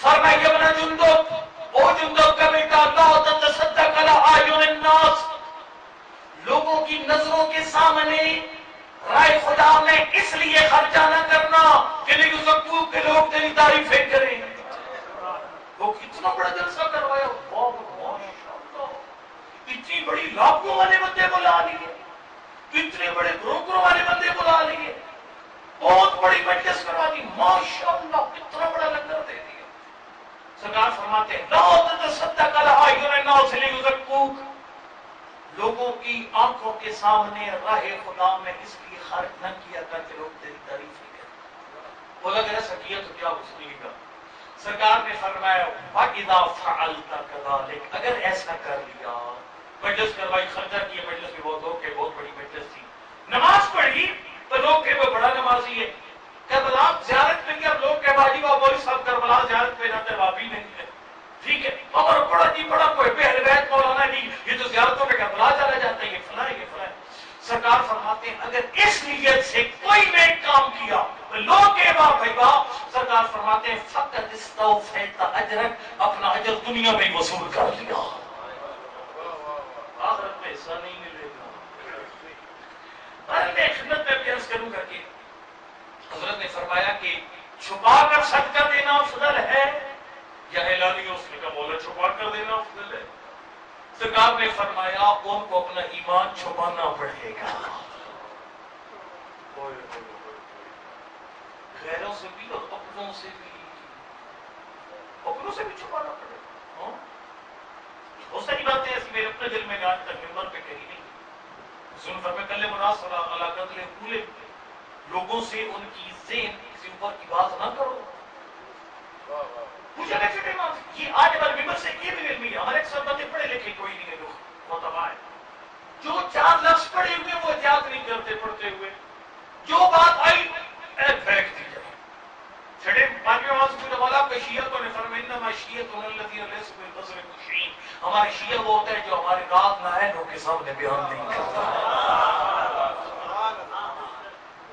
فرمایا ابن جندب، او جندب کا بیٹا، لا تتصدق علی اعین الناس، لوگوں کی نظروں کے سامنے رائے خدا میں اس لیے خرچہ نہ کرنا کہ کے لوگ تیری تعریفیں کریں. وہ کتنا بڑا جلسہ کروایا، اتنی بڑی لاکھوں والے بندے بلا لیے، اتنے بڑے بروکروں والے بندے بلا لیے، بہت بڑی مجلس کروا دی، ماشاءاللہ کتنا بڑا لنگر دے دیا. سرکار فرماتے ہیں لا تتصدق علی اعین الناس لیزکوک، لوگوں کی آنکھوں کے سامنے راہ خدا میں اس لیے خرچ نہ کیا کر کہ لوگ تیری تعریف نہیں کریں. وہ لگ ایسا کیا تو کیا وصولی کا. سرکار نے فرمایا وَإِذَا فَعَلْتَ كَذَلِكَ، اگر ایسا کر لیا، مجلس کروائی، خرچہ کیا، مجلس میں بہت لوگ کے، بہت بڑی مجلس تھی، نماز پڑھی تو لوگ کہ وہ بڑا نمازی ہے. کربلا زیارت میں کیا لوگ کہ باجی بابولی صاحب کربلا زیارت پہ جاتے، واپی نہیں ہے. ٹھیک مرضی پڑھا کوئی اہل بیت مولانا نہیں، یہ تو زیارتوں میں کربلا چلا جاتا ہے، یہ فلاں ہے، یہ فلاں ہے۔ سرکار فرماتے ہیں اگر اس نیت سے کوئی نیک کام کیا لوگ کے باپ بھائی باپ، سرکار فرماتے ہیں فقط استوفیت اجرک، اپنا اجر دنیا میں وصول کر لیا، آخرت میں حصہ نہیں ملے گا۔ میں خدمت میں عرض کروں گا کہ حضرت نے فرمایا کہ چھپا کر صدقہ دینا افضل ہے یا اعلانیہ؟ اس نے کہا مولا چھپا کر دینا افضل ہے۔ سرکار نے فرمایا ان کو اپنا ایمان چھپانا پڑے گا، غیروں سے بھی اور اپنوں سے بھی، اپنوں سے بھی چھپانا پڑے گا۔ بہت ساری باتیں ایسی میرے اپنے دل میں آج تک ممبر پہ کہی نہیں۔ حضور فرمایا کل مناصر علی قتل پورے لوگوں سے ان کی ذہن کسی اوپر کی بات نہ کرو۔ مجھے ایسے یہ آج ہمارے ممبر سے یہ بھی علمی ہے، ہمارے اکثر بندے پڑھے لکھے کوئی نہیں ہے، لوگ متباع ہے، جو چار لفظ پڑھے ہوئے وہ یاد نہیں کرتے پڑھتے ہوئے، جو بات آئی پھینک دی جائے۔ چھڑے باقی آواز پوچھا مولا کہ شیعہ نے فرمایا انما شیعۃ الذین لیسوا بالبصر مشین، ہمارے شیعہ وہ ہوتا ہے جو ہمارے رات نائنوں کے سامنے بیان نہیں کرتا،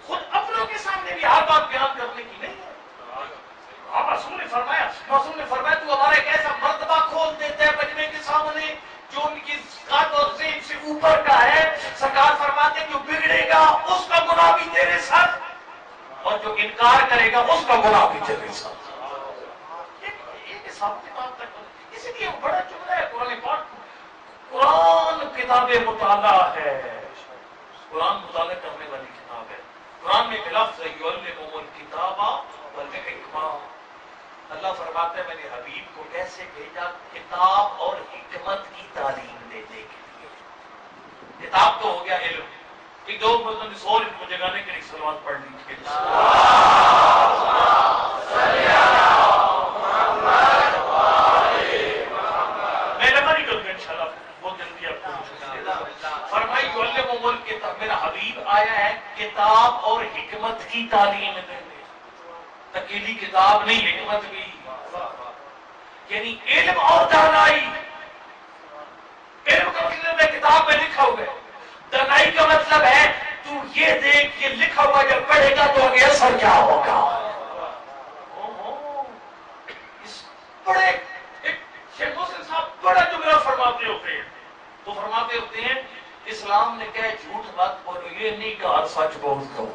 خود اپنوں کے سامنے بھی ہر بات بیان کرنے کی نہیں ہے۔ معصوم نے فرمایا تو ہمارا ایک ایسا مرتبہ کھول دیتا ہے مجمع کے سامنے جو ان کی قد اور ذہن سے اوپر کا ہے۔ سرکار فرماتے ہیں جو بگڑے گا اس کا گناہ بھی تیرے ساتھ، اور جو انکار کرے گا اس کا گناہ بھی تیرے ساتھ۔ اسی لیے بڑا جملہ ہے قرآن پاک، قرآن کتاب مطالعہ ہے، قرآن مطالعہ کرنے والی کتاب ہے۔ قرآن میں لفظ ہے یعلمہم الکتاب والحکمہ، اللہ فرماتا ہے میں نے حبیب کو کیسے بھیجا؟ کتاب اور حکمت کی تعلیم دینے کے لیے۔ کتاب تو ہو گیا علم، ایک دو مطلب اس اور علم کو جگانے کے لیے صلوات پڑھ لیجیے۔ میں لمبا نہیں کروں گا انشاءاللہ، بہت جلدی آپ کو فرمائی یعلمہم الکتاب، میرا حبیب آیا ہے کتاب اور حکمت کی تعلیم دینے، اکیلی کتاب نہیں حکمت بھی، یعنی علم اور دانائی۔ علم کا مطلب ہے کتاب میں لکھا ہوا ہے، دانائی کا مطلب ہے تو یہ دیکھ کہ لکھا ہوا جب پڑھے گا تو آگے اثر کیا ہوگا۔ اس بڑے شیخ محسن صاحب بڑا جملہ فرماتے ہوتے ہیں، تو فرماتے ہوتے ہیں اسلام نے کہا جھوٹ مت بولو، یہ نہیں کہا سچ بول دو،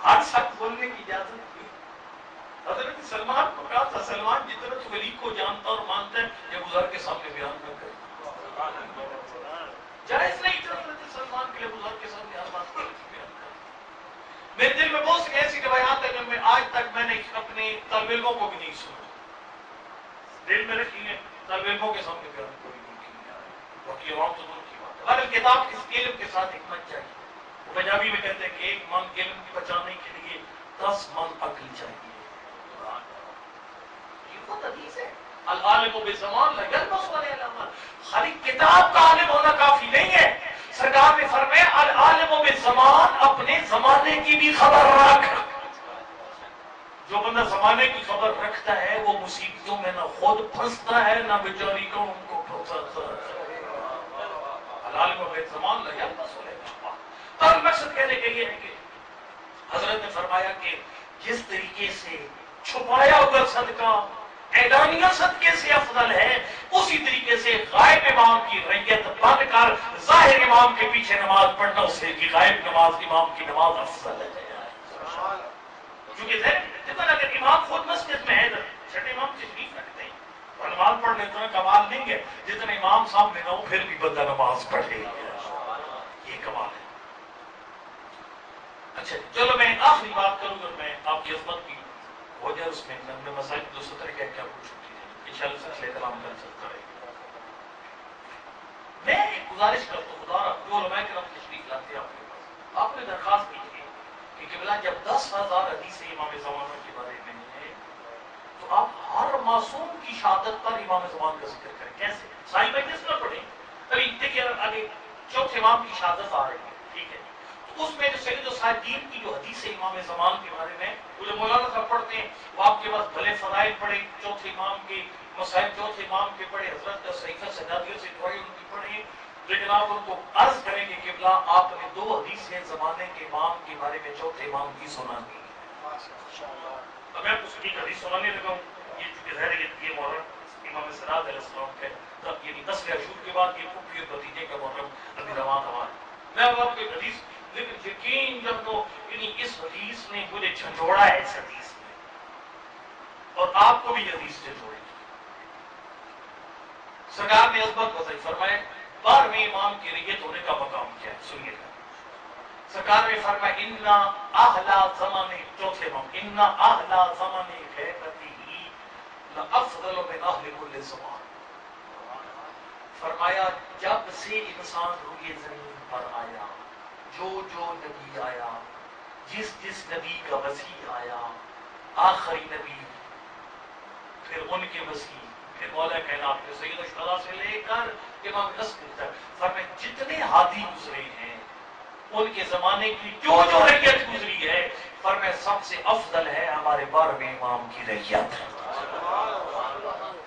ہر سچ بولنے کی اجازت نہیں۔ حضرت سلمان کو کہا تھا سلمان جتنا تو ولی کو جانتا اور مانتا ہے یہ گزار کے سامنے بیان نہ کرے، جائز نہیں تھا حضرت سلمان کے لیے گزار کے سامنے ہر بات بیان کرے۔ میرے دل میں بہت سی ایسی روایات ہیں جو میں آج تک میں نے اپنے طالب علموں کو بھی نہیں سنا، دل میں رکھی ہے، طالب علموں کے سامنے بیان کوئی نہیں کیا، باقی عوام تو دور کی بات ہے۔ اگر کتاب کس علم کے ساتھ حکمت چاہیے، وہ پنجابی میں کہتے ہیں کہ ایک من علم بچانے کے لیے 10 من عقل چاہیے۔ یہ خود حدیث ہے، العالم بالزمان لا یلبس علیہ العمل، خالی کتاب کا عالم ہونا کافی نہیں ہے۔ سرکار نے فرمایا العالم بالزمان، اپنے زمانے کی بھی خبر رکھ۔ جو بندہ زمانے کی خبر رکھتا ہے وہ مصیبتوں میں نہ خود پھنستا ہے نہ بیچاری کو ان کو پھنساتا ہے۔ العالم بالزمان لا یلبس علیہ العمل، اور مقصد کہنے کا یہ ہے کہ حضرت نے فرمایا کہ جس طریقے سے چھپایا ہوا صدقہ اعلانیہ صدقے سے افضل ہے، اسی طریقے سے غائب امام کی ریت بن کر ظاہر امام کے پیچھے نماز پڑھنا اس سے کہ غائب نماز امام کی نماز افضل ہے۔ کیونکہ جتنا اگر امام خود مسجد میں ہے چھٹے امام تشریف رکھتے ہیں اور نماز پڑھنے اتنا کمال نہیں ہے جتنا امام سامنے نہ ہو پھر بھی بندہ نماز پڑھے، یہ کمال ہے۔ اچھا چلو میں آخری بات کروں گا، میں آپ کی عظمت کی ہو جائے اس میں مسائل 270 کیا کیا کچھ ہوتی ہے انشاءاللہ سلسلے کلام کل چلتا رہے گا۔ میں ایک گزارش کرتا ہوں خدا رب جو علماء کرام تشریف لاتے ہیں آپ کے پاس، آپ نے درخواست کی ہے کہ قبلہ جب 10,000 حدیثیں امام زمانہ کے بارے میں ہیں تو آپ ہر معصوم کی شہادت پر امام زمان کا ذکر کریں۔ کیسے؟ صحیح مجلس نہ پڑھیں، ابھی دیکھیے آگے چوتھے امام کی شہادت آ رہی ہے، ٹھیک ہے، تو اس میں جو سید الصادقین کی جو حدیث ہے امام زمان کے بارے میں وہ جو مولانا صاحب پڑھتے ہیں وہ آپ کے پاس بھلے فضائل پڑھے چوتھے امام کے مسائل چوتھے امام کے پڑھے، حضرت کا صحیفہ سجادیوں سے دعائیں ان کی پڑھیں، لیکن آپ ان کو عرض کریں کہ قبلہ آپ نے 2 حدیثیں زمانے کے امام کے بارے میں چوتھے امام کی سنانی ہے۔ اب میں آپ کو صحیح حدیث سنانے لگا ہوں، یہ چونکہ ظاہر ہے یہ محرم امام سراج علیہ السلام کا تب یعنی 10 عاشور کے بعد یہ پھوپھی اور بھتیجے کا محرم ابھی روان ہوا ہے۔ میں اب آپ کو ایک حدیث، لیکن یقین جب تو یعنی اس حدیث نے مجھے جھنجھوڑا ہے، اس حدیث نے، اور آپ کو بھی یہ حدیث جھنجھوڑے۔ سرکار نے عظمت بتائی، فرمائے 12ویں امام کی ریت ہونے کا مقام کیا ہے، سنیے گا۔ سرکار نے فرمایا انا اہلا زمان، چوتھے امام، انا اہلا زمان غیبتہ لافضل من اہل کل زمان۔ فرمایا جب سے انسان روئے زمین پر آیا، جو نبی آیا، جس نبی کا وسیع آیا، آخری نبی، پھر ان کے وسیع، پھر مولا کائنات کے سید الشہداء سے لے کر امام نصر تک، فرمایا جتنے ہادی گزرے ہیں ان کے زمانے کی جو ریت گزری ہے، فرمایا سب سے افضل ہے ہمارے 12ویں امام کی ریت۔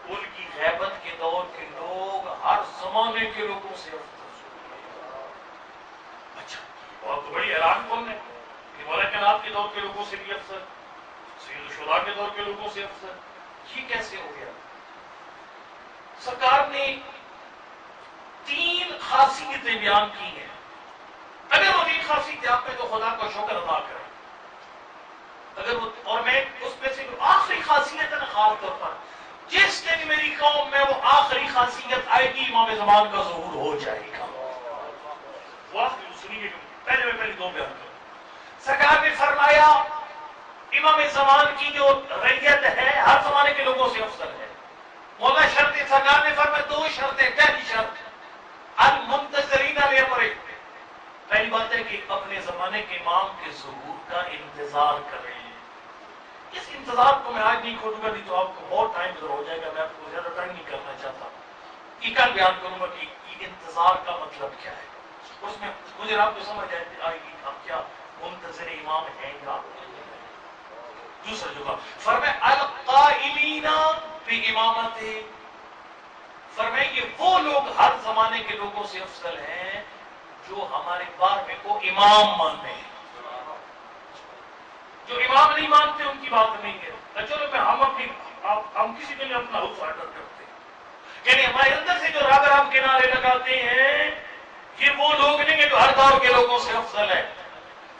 ان کی غیبت کے دور کے لوگ ہر زمانے کے لوگوں سے افضل۔ اچھا بہت تو بڑی حیران کون ہے کہ مولا کائنات کے دور کے لوگوں سے بھی افضل، سید الشہداء کے دور کے لوگوں سے افضل، یہ کیسے ہو گیا؟ سرکار نے 3 خاصیتیں بیان کی ہیں، اگر وہ 3 خاصیتیں آپ میں تو خدا کا شکر ادا کریں، اگر وہ، اور میں اس میں سے آخری خاصیت ہے نا، خاص طور پر جس دن میری قوم میں وہ آخری خاصیت آئے گی، امام زمان کا ظہور ہو جائے گا۔ وہ آخری سنیے، پہلے 2 بیان کروں۔ سرکار نے فرمایا امام زمان کی جو ریت ہے ہر زمانے کے لوگوں سے افضل ہے۔ مولا شرط، سرکار نے فرمایا 2 شرطیں، پہلی شرط المنتظرین لامر، پہلی بات ہے کہ اپنے زمانے کے امام کے ظہور کا انتظار کریں۔ اس انتظار کو میں آج نہیں کھولوں گا، نہیں تو آپ کو بہت ٹائم ادھر ہو جائے گا، میں آپ کو زیادہ ٹائم نہیں کرنا چاہتا، یہ کل بیان کروں گا کہ انتظار کا مطلب کیا ہے، اس میں مجھے آپ کو سمجھ آئے گی ہم کیا منتظر امام ہیں گا۔ دوسرا جملہ فرمایا القائلین بامامتہ، فرمایا کہ وہ لوگ ہر زمانے کے لوگوں سے افضل ہیں جو ہمارے 12ویں کو امام مانتے ہیں۔ جو امام نہیں مانتے ان کی بات نہیں ہے، چلو ہم کسی کے لیے اپنا ہاؤس آرڈر کرتے ہیں، یعنی ہمارے اندر سے جو رام کے نعرے لگاتے ہیں یہ وہ لوگ نہیں ہیں جو ہر دور کے لوگوں سے افضل ہے۔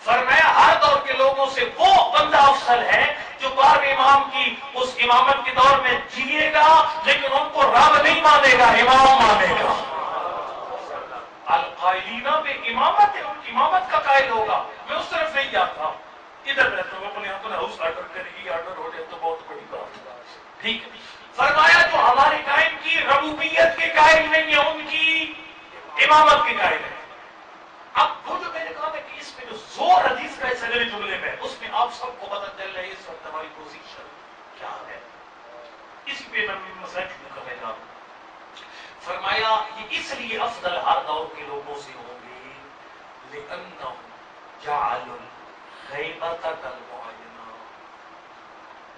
فرمایا ہر دور کے لوگوں سے وہ بندہ افضل ہے جو 12ویں امام کی اس امامت کے دور میں جیے گا، لیکن ان کو رب نہیں مانے گا، امام مانے گا۔ القائلین بامامتہ، ان کی امامت کا قائل ہوگا۔ میں اس طرف نہیں جاتا، ادھر رہتا ہوں، اپنے اپنا ہاؤس آرڈر کرے گی، آرڈر ہو جائے تو بہت بڑی بات ہے، ٹھیک ہے۔ فرمایا جو ہمارے قائم کی ربوبیت کے قائل نہیں ہے، ان کی امامت کے قائل ہے۔ اب وہ جو میں نے کہا تھا کہ اس میں جو زور حدیث کا اس اگلے جملے میں، اس میں آپ سب کو پتہ چل رہا ہے اس وقت ہماری پوزیشن کیا ہے، اسی پہ میں مسائل شروع کرنے جا رہا ہوں۔ فرمایا یہ اس لیے افضل ہر دور کے لوگوں سے ہوں گے لأنهم جعلوا غیبت المعینہ،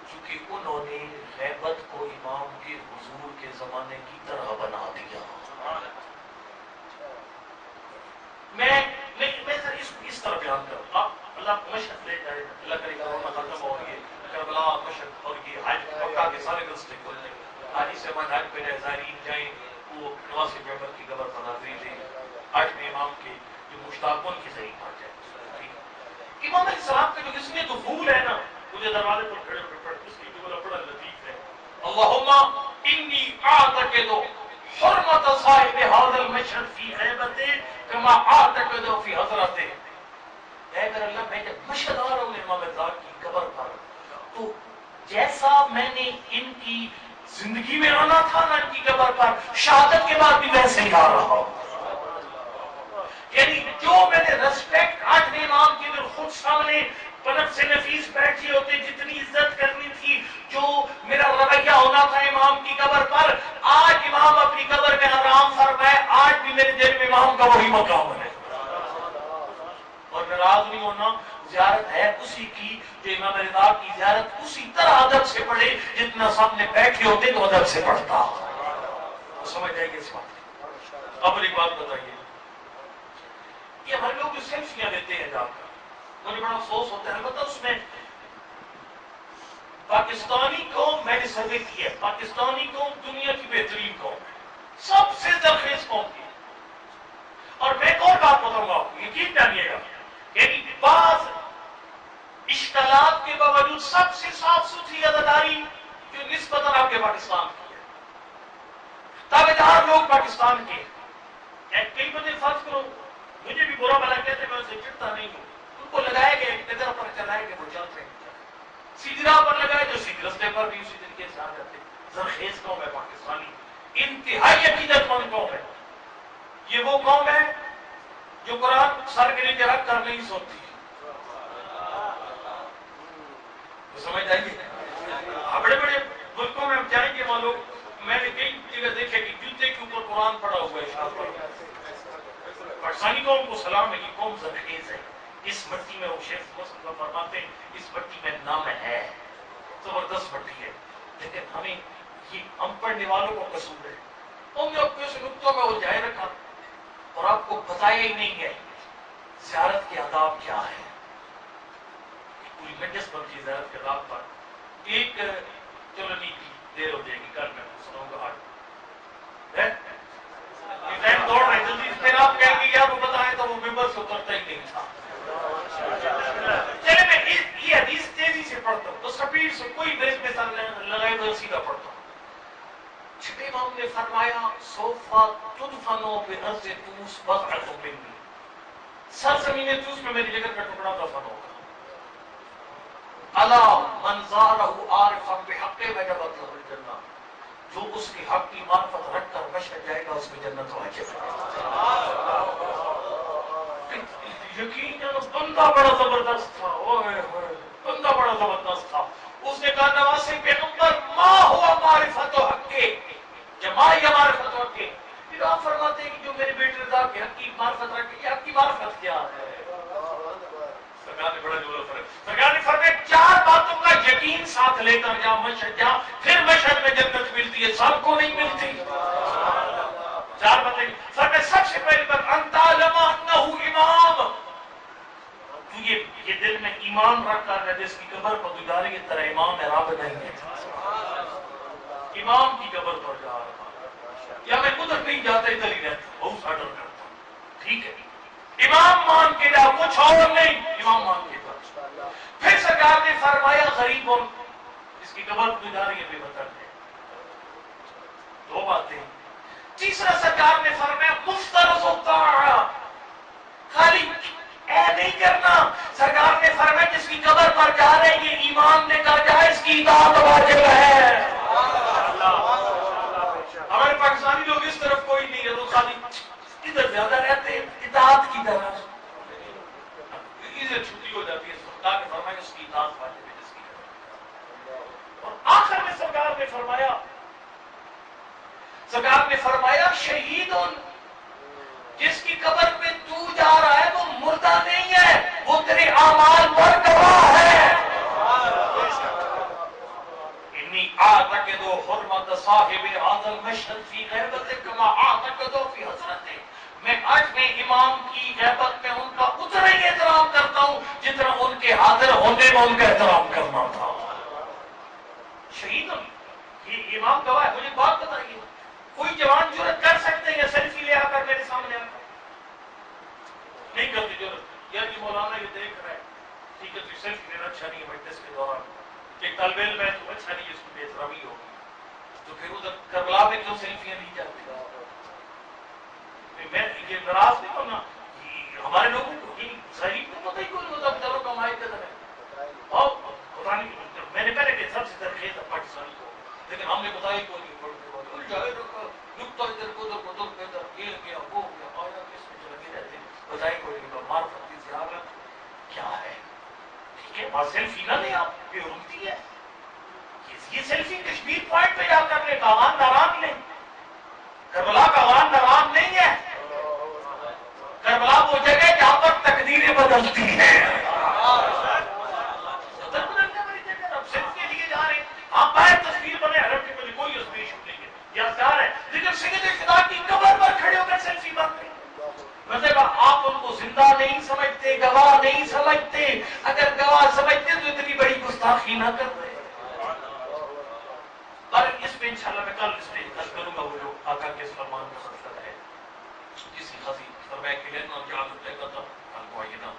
کیونکہ انہوں نے غیبت کو امام کے حضور کے زمانے کی طرح بنا دیا۔ میں اس طرح بیان کروں، آپ اللہ کو مشہد لے جائے، اللہ کرے کورونا ختم ہو گئی، کربلا مشہد اور یہ حج مکہ کے سارے رستے کھل جائیں، حاجی سے من حج پہ زائرین جائیں، وہ نواسی پیغمبر کی قبر پر حاضری دیں، 8ویں امام کے جو مشتاقون کی ذریعہ پڑ جائے۔ امام علیہ السلام کا جو اس میں دخول ہے نا، مجھے دروازے پر کھڑے ہوئے پڑھ، اس کی جملہ بڑا لطیف ہے، اللہم انی اعتقد حرمت صاحب هذا المشهد فی غیبتہ کما اعتقد فی حضرتہ۔ اے میرے اللہ، میں جب مشہد آ رہا ہوں امام زاہد کی قبر پر، تو جیسا میں نے ان کی زندگی میں آنا تھا نا ان کی قبر پر، شہادت کے بعد بھی ویسے ہی آ رہا ہوں۔ یعنی جو میں نے ریسپیکٹ 8ویں امام کی اگر خود سامنے پلک سے نفیس بیٹھے ہوتے، جتنی عزت کرنی تھی، جو میرا رویہ ہونا تھا امام کی قبر پر، آج امام اپنی قبر میں آرام فرمائے، آج بھی میرے دل میں امام کا وہی مقام ہے، اور ناراض نہیں ہونا، زیارت ہے اسی کی جو امام رضا کی زیارت اسی طرح ادب سے پڑھے جتنا سامنے بیٹھے ہوتے تو ادب سے پڑھتا. سمجھ جائے گی اس بات. اب ایک بات بتائیے، یہ ہمارے لوگ جو سیلفیاں لیتے ہیں جا کر، مجھے بڑا افسوس ہوتا ہے. البتہ اس میں پاکستانی قوم، میں نے سروے کی ہے، پاکستانی قوم دنیا کی بہترین قوم ہے، سب سے زرخیز قوم کی. اور میں ایک اور بات بتاؤں گا آپ کو، یقین جانیے گا، یعنی بعض اشکالات کے باوجود سب سے صاف ستھری اداداری جو نسبتاً آپ کے پاکستان کی ہے، تابعدار لوگ پاکستان کے. کئی بندے فرض کرو مجھے بھی برا بلا کہتے میں اسے چڑھتا نہیں ہوں، ان کو لگائے گئے ایک نظر پر چلائے گئے وہ چلتے ہیں، سیدھی راہ پر لگائے جو سیدھے رستے پر بھی اسی طریقے سے آ جاتے. زرخیز قوم ہے پاکستانی، انتہائی عقیدت مند قوم ہے. یہ وہ قوم ہے جو قرآن سر کے نیچے رکھ کر نہیں سوتی. سمجھ آئیے؟ بڑے بڑے ملکوں میں آپ جائیں گے وہاں لوگ، میں نے کئی جگہ دیکھے کہ جوتے کے اوپر قرآن پڑا ہوا ہے. پاکستانی قوم کو سلام ہے، یہ قوم زرخیز ہے. اس مٹی میں وہ شیخ مسلم فرماتے ہیں اس مٹی میں نام ہے، زبردست مٹی ہے. لیکن ہمیں یہ ہم پڑھنے والوں کو قصور ہے، ہم نے اپنے سے نقطوں میں الجھائے رکھا اور آپ کو بتایا ہی نہیں ہے زیارت کے آداب کیا ہے. پوری مجلس بنتی زیارت کے آداب پر. ایک چلو نہیں دیر ہو جائے گی، کل میں سناؤں گا. ٹائم دوڑ رہے جلدی، پھر آپ کہیں گے یار وہ بتائیں تو وہ ممبر سے اترتا ہی نہیں تھا. چلے میں یہ حدیث تیزی سے پڑھتا ہوں تو سپیڈ سے کوئی بریک میں سر لگائے تو سیدھا پڑھتا ہوں. چھٹے امام نے فرمایا سوفا تدفنو بارض طوس بضعۃ منی، سرزمین طوس میں میری جگہ کا ٹکڑا دفن ہوگا. الا من زارہ عارفا بحق وجبت له الجنہ، جو اس کے حق کی معرفت رکھ کر مشہد جائے گا اس میں جنت واجب ہے. یقین جانو بندہ بڑا زبردست تھا، بندہ بڑا زبردست تھا. اس نے کہا نواز پیغمبر ما ہوا معرفت حق کے، جماع یا معرفت حق کے. پھر آپ فرماتے ہیں کہ جو میرے بیٹے رضا کے حق کی معرفت رکھے، یہ حق کی معرفت کیا ہے؟ سرکار نے بڑا جملہ فرمایا، سرکار نے فرمایا چار باتوں کا یقین ساتھ لے کر جا مشہد جا، پھر مشہد میں جنت ملتی ہے، سب کو نہیں ملتی. چار باتیں فرمایا سب سے پہلی بات ان تعلم انہ امام، تو یہ دل میں ایمان رکھ کر جس کی قبر پر گزاری کی طرح امام رب نہیں ہے، امام کی قبر پر جا رہا یا میں ادھر نہیں جاتا ادھر ہی رہتا بہت سا ڈر کرتا ہوں. ٹھیک ہے امام مان کے جا، کچھ اور نہیں، امام مان کے جا. پھر سرکار نے فرمایا غریبوں اس کی قبر گزاری ہے بے وطن ہے. دو باتیں. تیسرا سرکار نے فرمایا مفترض الطاعہ، خالی اے نہیں کرنا. سرکار نے فرمایا جس کی قبر پر جا رہے ہیں یہ ایمان نے کہا جائے اس کی اطاعت واجب ہے. ہمارے پاکستانی لوگ اس طرف کوئی نہیں ہے، وہ خالی ادھر زیادہ رہتے ہیں اطاعت کی طرح. ادھر چھٹی ہو جاتی ہے، سرکار نے فرمایا اس کی اطاعت واجب ہے جس کی طرف. اور آخر میں سرکار نے فرمایا شہید جس کی قبر پہ تو جا رہا ہے وہ مردہ نہیں ہے، وہ تیرے اعمال پر گواہ ہے. انی اعتقد حرمت صاحب هذا المشهد فی غیبت کما اعتقد فی حضرت، میں آج میں امام کی غیبت میں ان کا اتنا ہی احترام کرتا ہوں جتنا ان کے حاضر ہونے میں ان کا احترام کرنا تھا. شہید یہ امام گواہ ہے. مجھے بات بتائیے کوئی جوان جرت کر سکتے ہیں سیلفی لے آ کر میرے سامنے آ کر؟ نہیں کرتے جرت. یار یہ مولانا یہ دیکھ رہا ہے، ٹھیک ہے تو سیلفی لینا اچھا نہیں ہے مجلس کے دوران، ایک طالب علم ہے تو اچھا نہیں ہے، اس کی بے احترامی ہوگی. تو پھر ادھر کربلا میں کیوں سیلفیاں لی جاتی؟ میں یہ ناراض نہیں کرنا، ہمارے لوگوں کو ظاہری کو پتہ ہی کوئی نہیں ہوتا بیچاروں کا مائک قدر ہے. اور پتہ نہیں میں نے پہلے کہ سب سے درخیز ہے پاکستانی کو، لیکن ہم نے بتایا کوئی نہیں. جائے رکھا نکتا ادھر کو ادھر ادھر کو ادھر یہ گیا وہ گیا آیا کس میں لگے رہتے ہیں. بتائے کوئی نہیں معرفت کی زیارت کیا ہے. ٹھیک ہے وہاں سیلفی نہ لیں آپ، بے حرمتی ہے. یہ سیلفی کشمیر پوائنٹ پہ جا کر لیں، باغان ناران لیں. کربلا باغان ناران نہیں ہے، کربلا وہ جگہ جہاں پر تقدیریں بدلتی ہیں. اب صرف کے لیے جا رہے ہیں مطلب آپ ان کو زندہ نہیں سمجھتے، گواہ نہیں سمجھتے، اگر گواہ سمجھتے تو اتنی بڑی گستاخی نہ کرتے۔ اور اس میں انشاءاللہ میں کل اسٹیج کروں گا وہ جو آقا کے فرمان کا مسئلہ ہے، کسی خزی فرمایا کہ لینا اور جعل لے گا تھا کل کو آئیے نا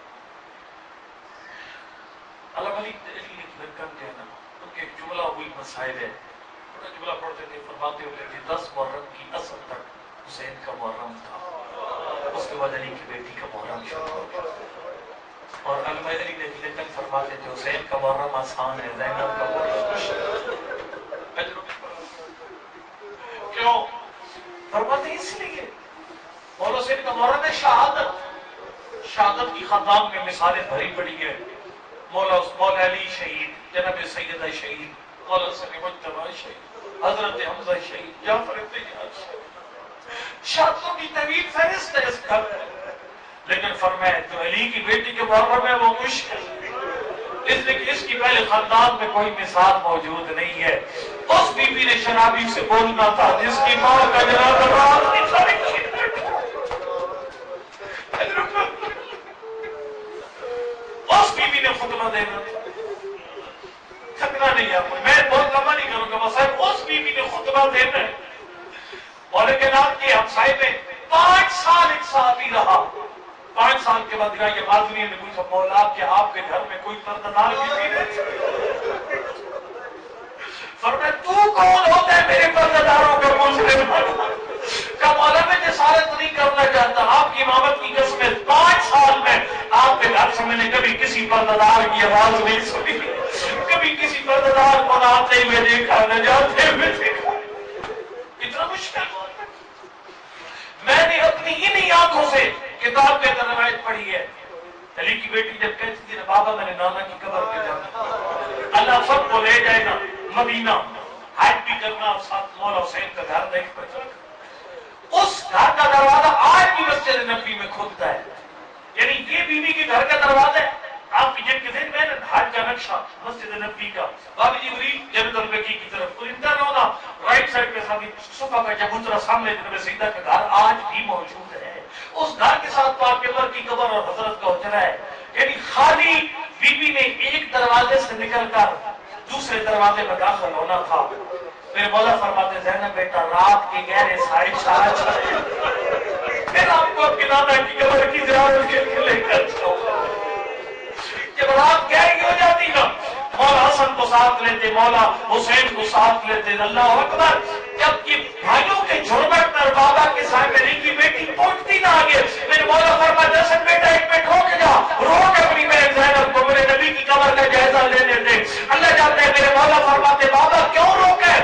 اللہ علی کم کہنا ان کے ایک جملہ ہوئی مسائل ہے، بڑا جملہ پڑھتے تھے، فرماتے ہوتے تھے 10 محرم کی اصل تک حسین کا محرم تھا، اس کے بعد علی کی بیٹی کا محرم شروع ہو گیا، اور علامہ علی نے لکھن فرماتے تھے حسین کا محرم آسان ہے، زینب کا محرم کیوں فرماتے اس لیے مولا حسین کا محرم ہے شہادت، شہادت کی خاندان میں مثالیں بھری پڑی ہے، مولا علی شہید، جناب سیدہ شہید، مولا حسین مجتبی شہید، حضرت حمزہ شہید، جعفر طیار شہید، شہادتوں کی طویل فہرست ہے اس گھر میں، لیکن فرمایا جو علی کی بیٹی کے محرم ہے وہ مشکل، اس لیے کہ اس کی پہلے خاندان میں کوئی مثال موجود نہیں ہے۔ اس بی بی نے شرابی سے بولنا تھا جس کی ماں کا جنازہ رات کی ساری اس بی بی نے خطبہ دینا تھا، تھکنا نہیں آپ کو، میں بہت لمبا نہیں کروں گا، بس اس بی بی نے خطبہ دینا ہے۔ مولا کے نام کے ہمسائے میں 5 سال ایک صحابی رہا، 5 سال کے بعد یہ معذوری نے پوچھا مولا کہ آپ کے گھر میں کوئی پردہ دار بی بی نہیں؟ فرمایا تو کون ہوتا ہے میرے پردہ داروں کا پوچھنے والا؟ کہا مولا میں جسارت نہیں کرنا چاہتا، آپ کی امامت کی قسم 5 سال میں آپ کے گھر سے میں نے کبھی کسی پردہ دار کی آواز نہیں سنی، کبھی کسی پردہ دار کو نہ آتے ہوئے دیکھا، نہ جاتے ہوئے دیکھا، اتنا مشکل۔ میں نے اپنی انہی آنکھوں سے کتاب کے اندر روایت پڑھی ہے، علی کی بیٹی جب کہتی تھی بابا میں نے نانا کی قبر پہ جانا، اللہ سب کو لے جائے گا مدینہ، حج بھی کرنا، ساتھ مولا حسین کا گھر دیکھ کر اس گھر کا دروازہ آج بھی مسجد نبوی میں کھلتا ہے، یعنی یہ بیوی کے گھر کا دروازہ ہے۔ آپ کی جن کے ذہن میں حج کا نقشہ مسجد نبوی کا، باب جبریل جنت البقیع کی طرف، اور انتہا ہونا رائٹ سائڈ کے ساتھ صفحہ کا چبوترا سامنے جناب سیدہ کا گھر آج بھی موجود ہے۔ اس گھر کے ساتھ پاک پیغمبر کی قبر اور حضرت کا حجرہ ہے، یعنی خالی بیوی نے ایک دروازے سے نکل کر دوسرے دروازے میں داخل ہونا تھا۔ پھر مولا فرماتے زینب بیٹا رات کے گہرے سائے شاہ چھائے، پھر آپ کو اپنی نانا کی قبر کی زیارت کے لیے لے کر جاؤ۔ جب رات گہری ہو جاتی نا، مولا حسن کو ساتھ لیتے، مولا حسین کو ساتھ لیتے، اللہ اکبر، جب یہ بھائیوں کے جھرمٹ پر بابا کے سامنے علی کی بیٹی پہنچتی نہ آگے، میرے مولا فرماتے حسن بیٹا ایک منٹ رو کے جا، رو کے اپنی بہن زینب کو میرے نبی کی قبر کا جائزہ لینے دے۔ اللہ جانتے ہیں میرے مولا فرماتے بابا کیوں رو کر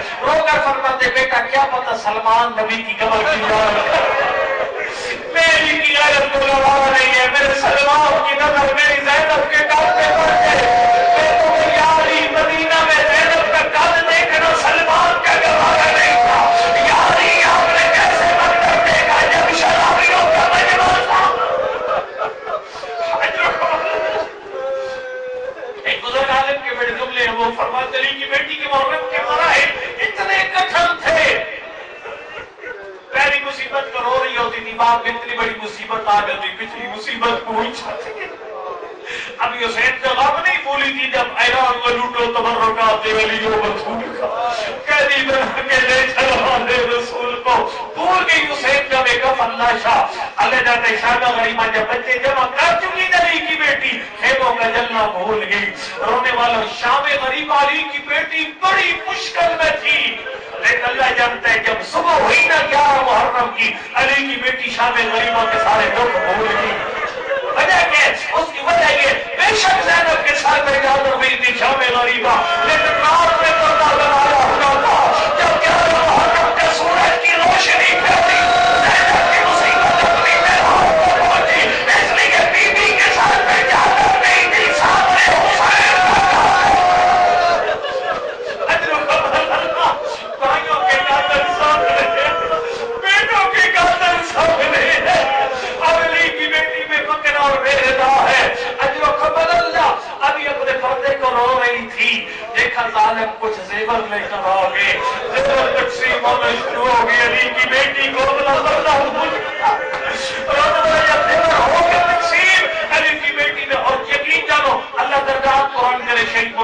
فرماتے بیٹا کیا پتہ سلمان نبی کی قبر کی زیارت میری کی غیرت کو گوارا نہیں ہے، میرے سلمان کی نظر میری زینب کے قد پہ پڑ گئے، میں تو یاری مدینہ میں زینب کا قد دیکھنا سلمان کا گوارا نہیں تھا، یاری آپ نے کیسے منظر دیکھا جب شرابیوں کا مجمع تھا۔ ایک بزرگ عالم کے بڑے جملے ہیں، وہ فرماتے علی کی بیٹی کے محرم کے مراحل اتنے کٹھن تھے، پہلی مصیبت کو رو رہی ہوتی تھی، بعد میں اتنی بڑی مصیبت آ جاتی، پچھلی مصیبت پہنچ جاتی۔ ابھی حسین کا غم نہیں بھولی تھی جب ایران و لوٹو تبرکات ولی و رسول کا قیدی بنا کے لے چلا دے رسول کو، بھول گئی حسین کا بے کفن لاشا۔ اللہ جاتے شاگا غریبہ جب بچے جمع کر چکی علی کی بیٹی خیموں کا جلنا بھول گئی، رونے والا شام غریبہ علی کی بیٹی بڑی مشکل میں تھی، لیکن اللہ جانتا ہے جب صبح ہوئی نا 11 محرم کی، علی کی بیٹی شام غریبہ کے سارے دکھ بھول گئی۔ وجہ کیا ہے؟ اس کی وجہ یہ بے شک زینب کے ساتھ میں جادر ہوئی تھی شام غریبہ، لیکن رات میں پردہ لگایا ہوا تھا، جب 11 محرم کے سورج کی روشنی پھیلی زینب کی مصیبت اپنی مہران کو پہنچی، اس لیے بی بی کے ساتھ میں جادر نہیں تھی، سامنے حسین بھائیوں کے قاتل سامنے، بیٹوں کے قاتل سامنے، اب علی کی بیٹی میں فکر اور بے رضا ہے، اجر و قبل اللہ ابھی اپنے پردے کو رو رہی تھی، دیکھا ظالم کچھ زیور لے کر آ گئے، زیور تقسیم ہونا شروع ہو گئی، علی کی بیٹی کو بلا رونا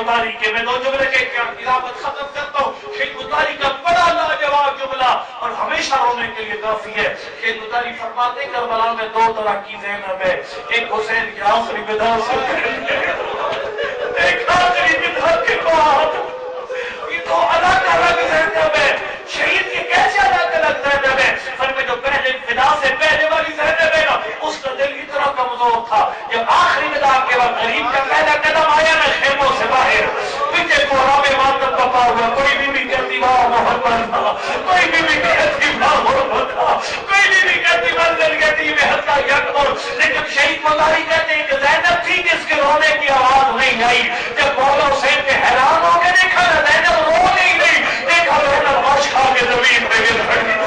مطاری کے، میں 2 جملے کے اضافت ختم کرتا ہوں. شیخ مطاری کا بڑا لاجواب جملہ اور ہمیشہ رونے کے لیے کافی ہے. شیخ مطاری فرماتے ہیں کربلا میں 2 طرح کی زینب ہے، ایک حسین کی آخری بدا سے ایک آخری بدا کے بعد. یہ تو الگ الگ زینب ہے. شہید کے کیسے الگ الگ زینب ہے؟ فرمایا جو پہلے فدا سے پہلے والی زینب ہے نا، اس کا دل اتنا کمزور تھا، جب آخری بدا کے بعد غریب کا پہلا قدم آیا نا خیموں سے باہر، پیچھے کوہرام ماتم بپا ہوا، کوئی بھی کہتی واہ محمد تھا، کوئی بھی کہتی واہ محمد تھا، کوئی بھی کہتی منزل کہتی محل کا یکمر. لیکن شہید مطاری کہتے ہیں کہ زینب تھی جس کے رونے کی آواز نہیں آئی. جب مولا حسین کے حیران ہو کے دیکھا نا زینب رو نہیں گئی، دیکھا زینب عرش کھا کے زمین پہ گر پڑی.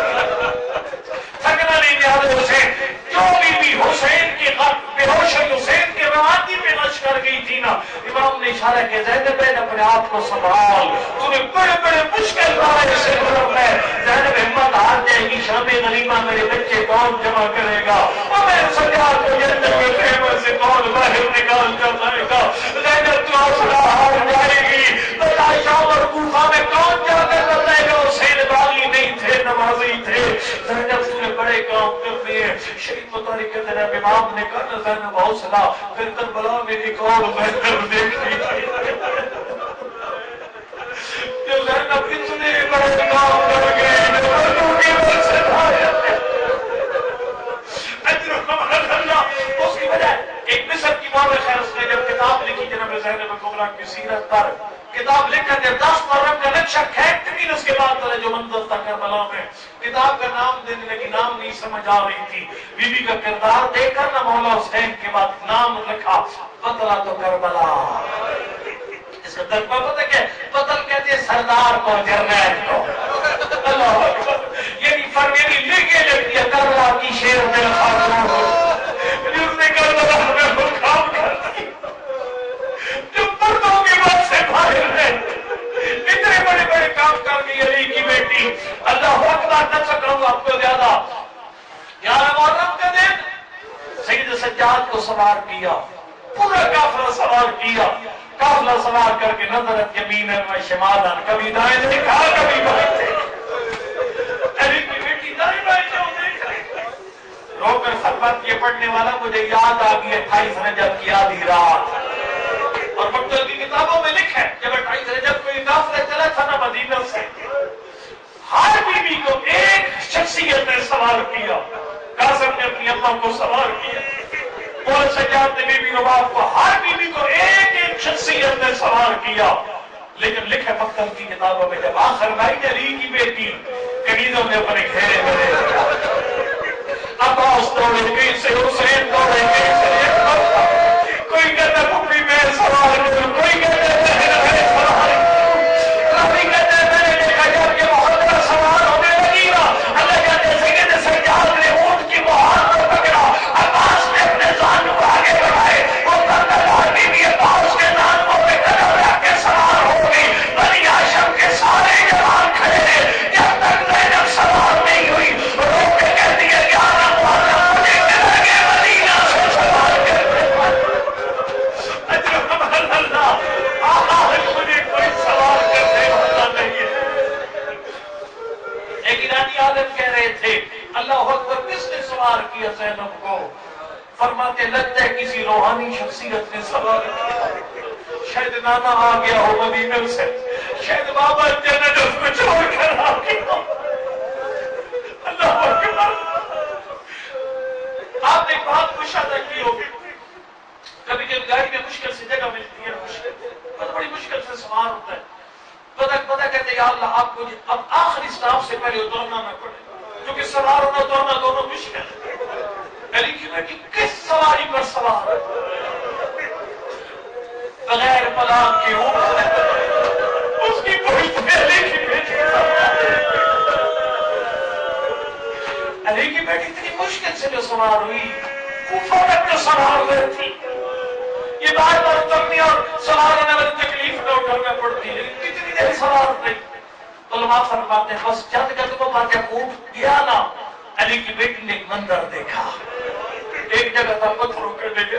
سکنا نہیں جاتے حسین، جو بی حسین کے بے ہوش حسین کے روانی پہ نش کر گئی تھی نا، امام نے اشارہ کیا زینب اپنے آپ کو سنبھال، تمہیں بڑے بڑے مشکل رائے سے گزرنا ہے. زینب ہمت ہار جائے گی، شام غنیمہ میرے بچے کون جمع کرے گا، اور میرے سجاد کو جنت کے خیمے سے کون باہر نکال کر لائے گا. زینب تو حوصلہ ہار جائے گی، تو شام اور کوفہ میں کون جا کر لائے گا. حسین باغی نہیں تھے، نمازی تھے. زینب تمہیں بڑے کام کرنے ہیں. شہید مطاری کے جناب امام نے کہا نا زینب حوصلہ، پھر کربلا میں ایک اور زینب دیکھی جو زینب اتنے بڑے کام کر گئے اس کی وجہ ایک مصر کی مورخ ہے، اس نے جب کتاب لکھی جناب زینب کبریٰ کی سیرت پر، کتاب لکھ کر جب 10 محرم کا نقشہ کھینچ چکی اس کے بعد جو منظر تھا کربلا میں، کتاب کا نام دینے لگی، نام نہیں سمجھ آ رہی تھی. بی بی کا کردار دیکھ کر نہ مولا حسین کے بعد نام لکھا بطلہ تو کربلا. اس کا ترجمہ پتہ کیا ہے؟ بطل کہتے ہیں سردار کو، جرنیل کو. اللہ اکبر. یعنی فرمیری لکھے لکھتی ہے کربلا کی شیر دل خاتون جس نے کربلا میں وہ کام کرتی جو پردوں کی بات سے باہر ہے، اتنے بڑے بڑے کام کر گئی علی کی بیٹی. اللہ اکبر. نہ سکوں آپ کو زیادہ. 11 محرم کا دن سید سجاد کو سوار کیا، پورا قافلہ سوار کیا. قافلہ سوار کر کے نظرت یمین و شمال، کبھی دائیں دکھا کبھی بائیں دیکھا. علی کی بیٹی دائیں بائیں کیوں دیکھ رہی؟ رو کر خلوت یہ پڑھنے والا مجھے یاد آ گئی 28 رجب کی آدھی رات. اور مکتب کی کتابوں میں لکھا ہے جب 28 رجب کو یہ قافلہ چلا تھا نا مدینہ سے، ہر بی بی کو ایک شخصیت نے سوار کیا. قاسم نے اپنی اماں کو سوار کیا، اور سجاد نے بی بی رباب کو، ہر بی بی کو ایک ایک شخصیت نے سوار کیا. لیکن لکھے مکتب کی کتابوں میں جب آخر بھائی علی کی بیٹی کنیزوں نے اپنے گھیرے میں عباس دوڑے کہیں سے، حسین دوڑے کہیں سے، کوئی کہتا پپی میں سوار کروں، کوئی کہتا ہے میں سوار کروں، کوئی کہتا ہے میں نے دیکھا جب یہ محمد سوار ہونے لگی نا، اللہ کہتے ہیں سید سجاد نے اونٹ کی مہار کو پکڑا، عباس نے اپنے زانو کو آگے بڑھائے، وہ بردار بی بی عباس کے زانو پہ قدم رکھ کے سوار ہو گئی. بنی ہاشم کے سارے جوان کھڑے ہیں، جب تک زینب سوار نہیں ہوئی رو کے کہتی ہے 11 محرم مجھے چلا گیا مدینہ سے سوار کر مجھے کوئی سوال کرنے والا نہیں ہے. ایک ایرانی عالم کہہ رہے تھے اللہ اکبر کس نے سوار کیا زینب کو؟ فرماتے لگتا ہے کسی روحانی شخصیت نے سوار کیا. شاید نانا آ گیا ہو مدینہ سے، شاید بابا جنت اس کو چھوڑ کر آ گیا. اللہ اکبر. آپ نے بات مشاہدہ کی ہوگی، کبھی جب گاڑی میں مشکل سے جگہ ملتی ہے، بہت بڑی مشکل سے سوار ہوتا ہے، پتہ کہتے ہیں یا اللہ آپ کو اب آخری سٹاپ سے پہلے اترنا نہ پڑے، کیونکہ سوار ہونا اترنا دونوں مشکل ہے. علی کی بیٹی کس سواری پر سوار ہے؟ بغیر پلان کے اس کی کوئی علی کی بیٹی علی کی بیٹی اتنی مشکل سے جو سوار ہوئی، کوفہ تک جو سوار ہوئی تھی. یہ بار بار اترنی اور سوار ہونے والی تکلیف نہ اٹھانا پڑتی ہے، لیکن کتنی دیر سوار نہیں. علماء فرماتے ہیں بس جب تک وہ باتیں اونٹ گیا نا، علی کی بیٹی نے ایک منظر دیکھا. ایک جگہ تھا پتھروں کے لیے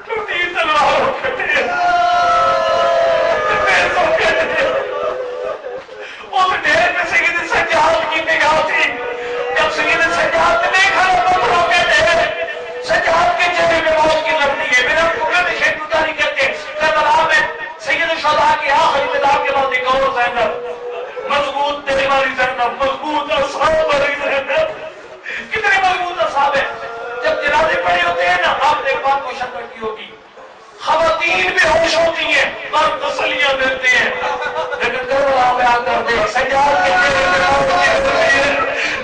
ٹوٹی تلوار مشقت کی ہوگی. خواتین بے ہوش ہوتی ہیں اور تسلیاں دیتے ہیں، لیکن کربلا میں آ کر دیکھ سجاد کے چہرے پہ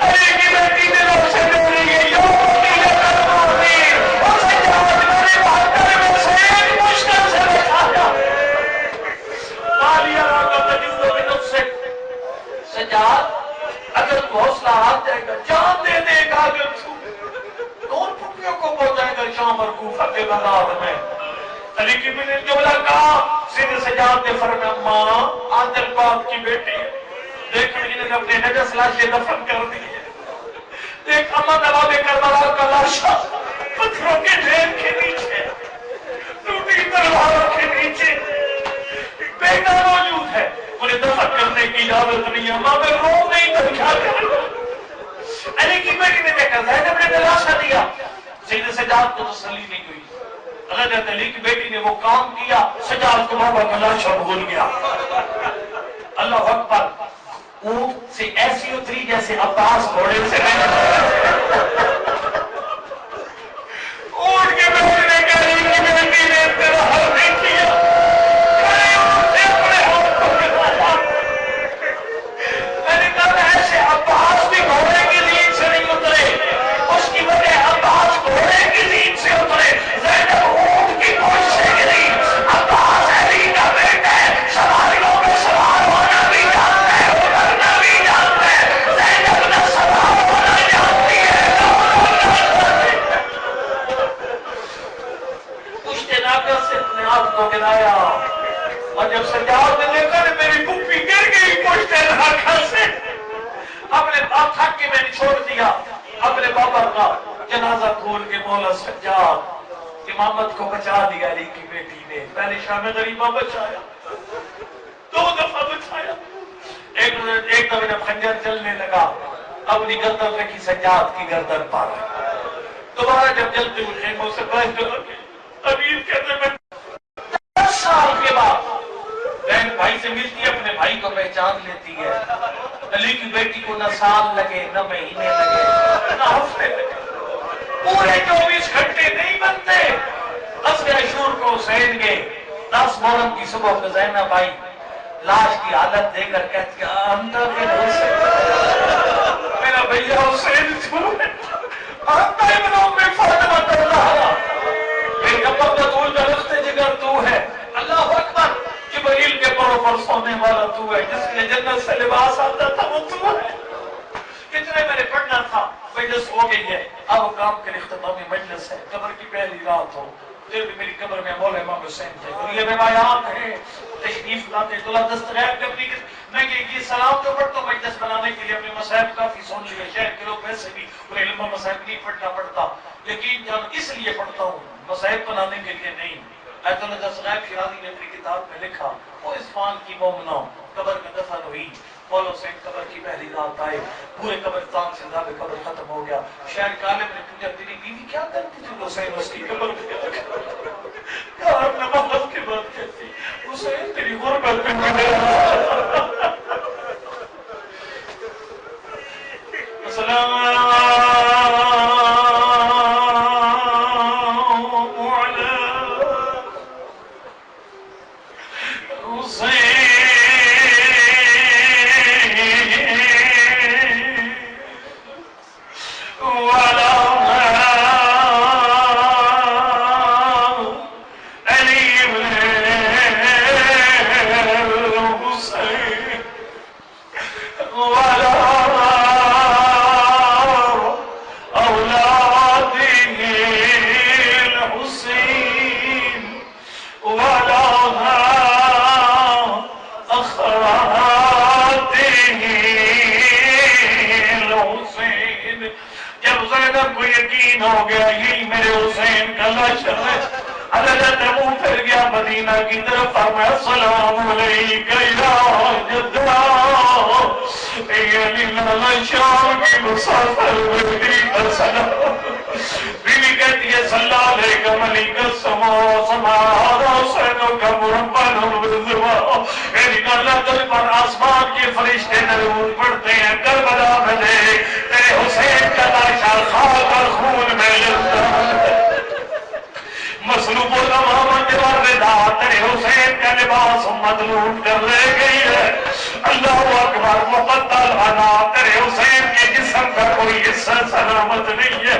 علی کی بیٹی نے روشن دے رہی ہے، یا وکیل کربلا اور سجاد میرے بہتر میں سے ایک مشکل سے بچایا. مالیہ کا تجوز و بنفس سے سجاد اگر حوصلہ ہاتھ جائے گا جان دے دے گا، اگر کون پھپھیوں کو پہنچائے گا شام اور کوفہ کے بغداد میں. علی کی بیٹی نے جملہ کہا، سیدھے سجاد نے فرمایا ماں عادل پاک کی بیٹی ہے، دیکھ انہوں نے اپنے نجس لاشیں دفن کر دی ہے، دیکھ امن نواب کربلا کا لاشا پتھروں کے ڈھیر کے نیچے ٹوٹی تلواروں کے نیچے بیٹا موجود ہے، انہیں دفن کرنے کی اجازت نہیں ہے. ماں میں رو نہیں تو کیا کروں. علی کی بیٹی نے دیکھا زینب نے لاشا دیا، سیدھے سجاد کو تسلی نہیں ہوئی. حضرت علی کی بیٹی نے وہ کام کیا، سجاد کو بابا کا لاشا بھول گیا. اللہ اکبر. اونٹ سے ایسی اتری جیسے عباس گھوڑے سے اونٹ کے بیٹھنے کا علی کی بیٹی نے انتظار نہیں کیا، میں نے کہا ایسے عباس بھی گھوڑے کی نیند سے نہیں اترے، اس کی وجہ عباس گھوڑے کی نیند سے اترے، زینب اونٹ کی کوشش سے گری. عباس علی کا بیٹا ہے، سواریوں میں سوار ہونا بھی جانتا ہے، اترنا بھی جانتا ہے. زینب نہ سوار ہونا جانتی ہے نہ اترنا جانتی ہے. پشت ناکہ سے اپنے ہاتھ کو گرایا، اور جب سجاد نے دیکھا کہ میری پھپھی گر گئی پشت ناکہ سے، اپنے باپ تھک کے میں نے چھوڑ دیا اپنے بابا کا جنازہ کھول کے مولا سجاد امامت کو بچا دیا. علی کی بیٹی نے پہلے شام غریبہ بچایا، 2 دفعہ بچایا. ایک دفعہ جب خنجر چلنے لگا اپنی گردن رکھی سجاد کی گردن پر، دوبارہ جب جلتے ہوئے خیموں سے باہر لگے. امیر کہتے میں 10 سال کے بعد بہن بھائی سے ملتی ہے، اپنے بھائی کو پہچان لیتی ہے. علی کی بیٹی کو نہ سال لگے نہ مہینے لگے نہ ہفتے لگے، پورے 24 گھنٹے نہیں بنتے. 10 عاشور کو حسین گئے، 10 محرم کی صبح کو زینب آئی، لاش کی حالت دے کر کہتی آمدہ بن حسین، میرا بھیا حسین تو ہے، آمدہ ابن ام فاطمہ اللہ، میری ابا بطول کا رخت جگر تو ہے. اللہ اکبر. جبریل کے پروں پر سونے والا تو ہے، جس کے جنت سے لباس آتا تھا وہ تو ہے. کتنے میں نے پڑھنا تھا، مجلس ہو گئی ہے، اب کام کے اختتامی مجلس ہے، قبر کی پہلی رات ہو، پھر بھی میری قبر میں مولا امام حسین تھے اور یہ روایات ہیں. تشریف لاتے تو دستغیب کبھی میں یہ سلام جو پڑھتا ہوں مجلس بنانے کے لیے اپنے مصائب کافی سن لیے، شہر کے لوگ ویسے بھی انہیں علم مصائب نہیں پڑھنا پڑتا، یقین جان اس لیے پڑھتا ہوں مصائب بنانے کے لیے نہیں. ایت اللہ دستغیب شیرازی نے اپنی کتاب میں لکھا، وہ اسفان کی مومنہ قبر میں دفن ہوئی، مولا حسین قبر کی پہلی رات آئے، پورے قبرستان سے عذاب قبر ختم ہو گیا. شہر کالم نے پوچھا تیری بیوی کیا کرتی تھی؟ حسین اس کی قبر پہ کہا نماز کے بعد کہتی حسین تیری غربت میں مجھے السلام ہو گیا یہی میرے حسین کا لاشر ہے. حضرت منہ پھر گیا مدینہ کی طرف، فرمایا السلام علیکہ یا جدہ، اے علی لالا شام کی مسافر بیٹی کا سلام. بیوی کہتی ہے صلی اللہ علیہ ملک السماء سماء حسین کا مربن بالزما. میری اللہ دل پر آسمان کے فرشتے درود پڑھتے ہیں، کربلا میں دیکھ تیرے حسین کا لاشا خاک اور خون میں لگتا ہے. لوٹ کر لے گئی ہے۔ اللہ اکبر، مقتل انا تیرے حسین کے جسم کا کوئی حصہ سلامت نہیں ہے۔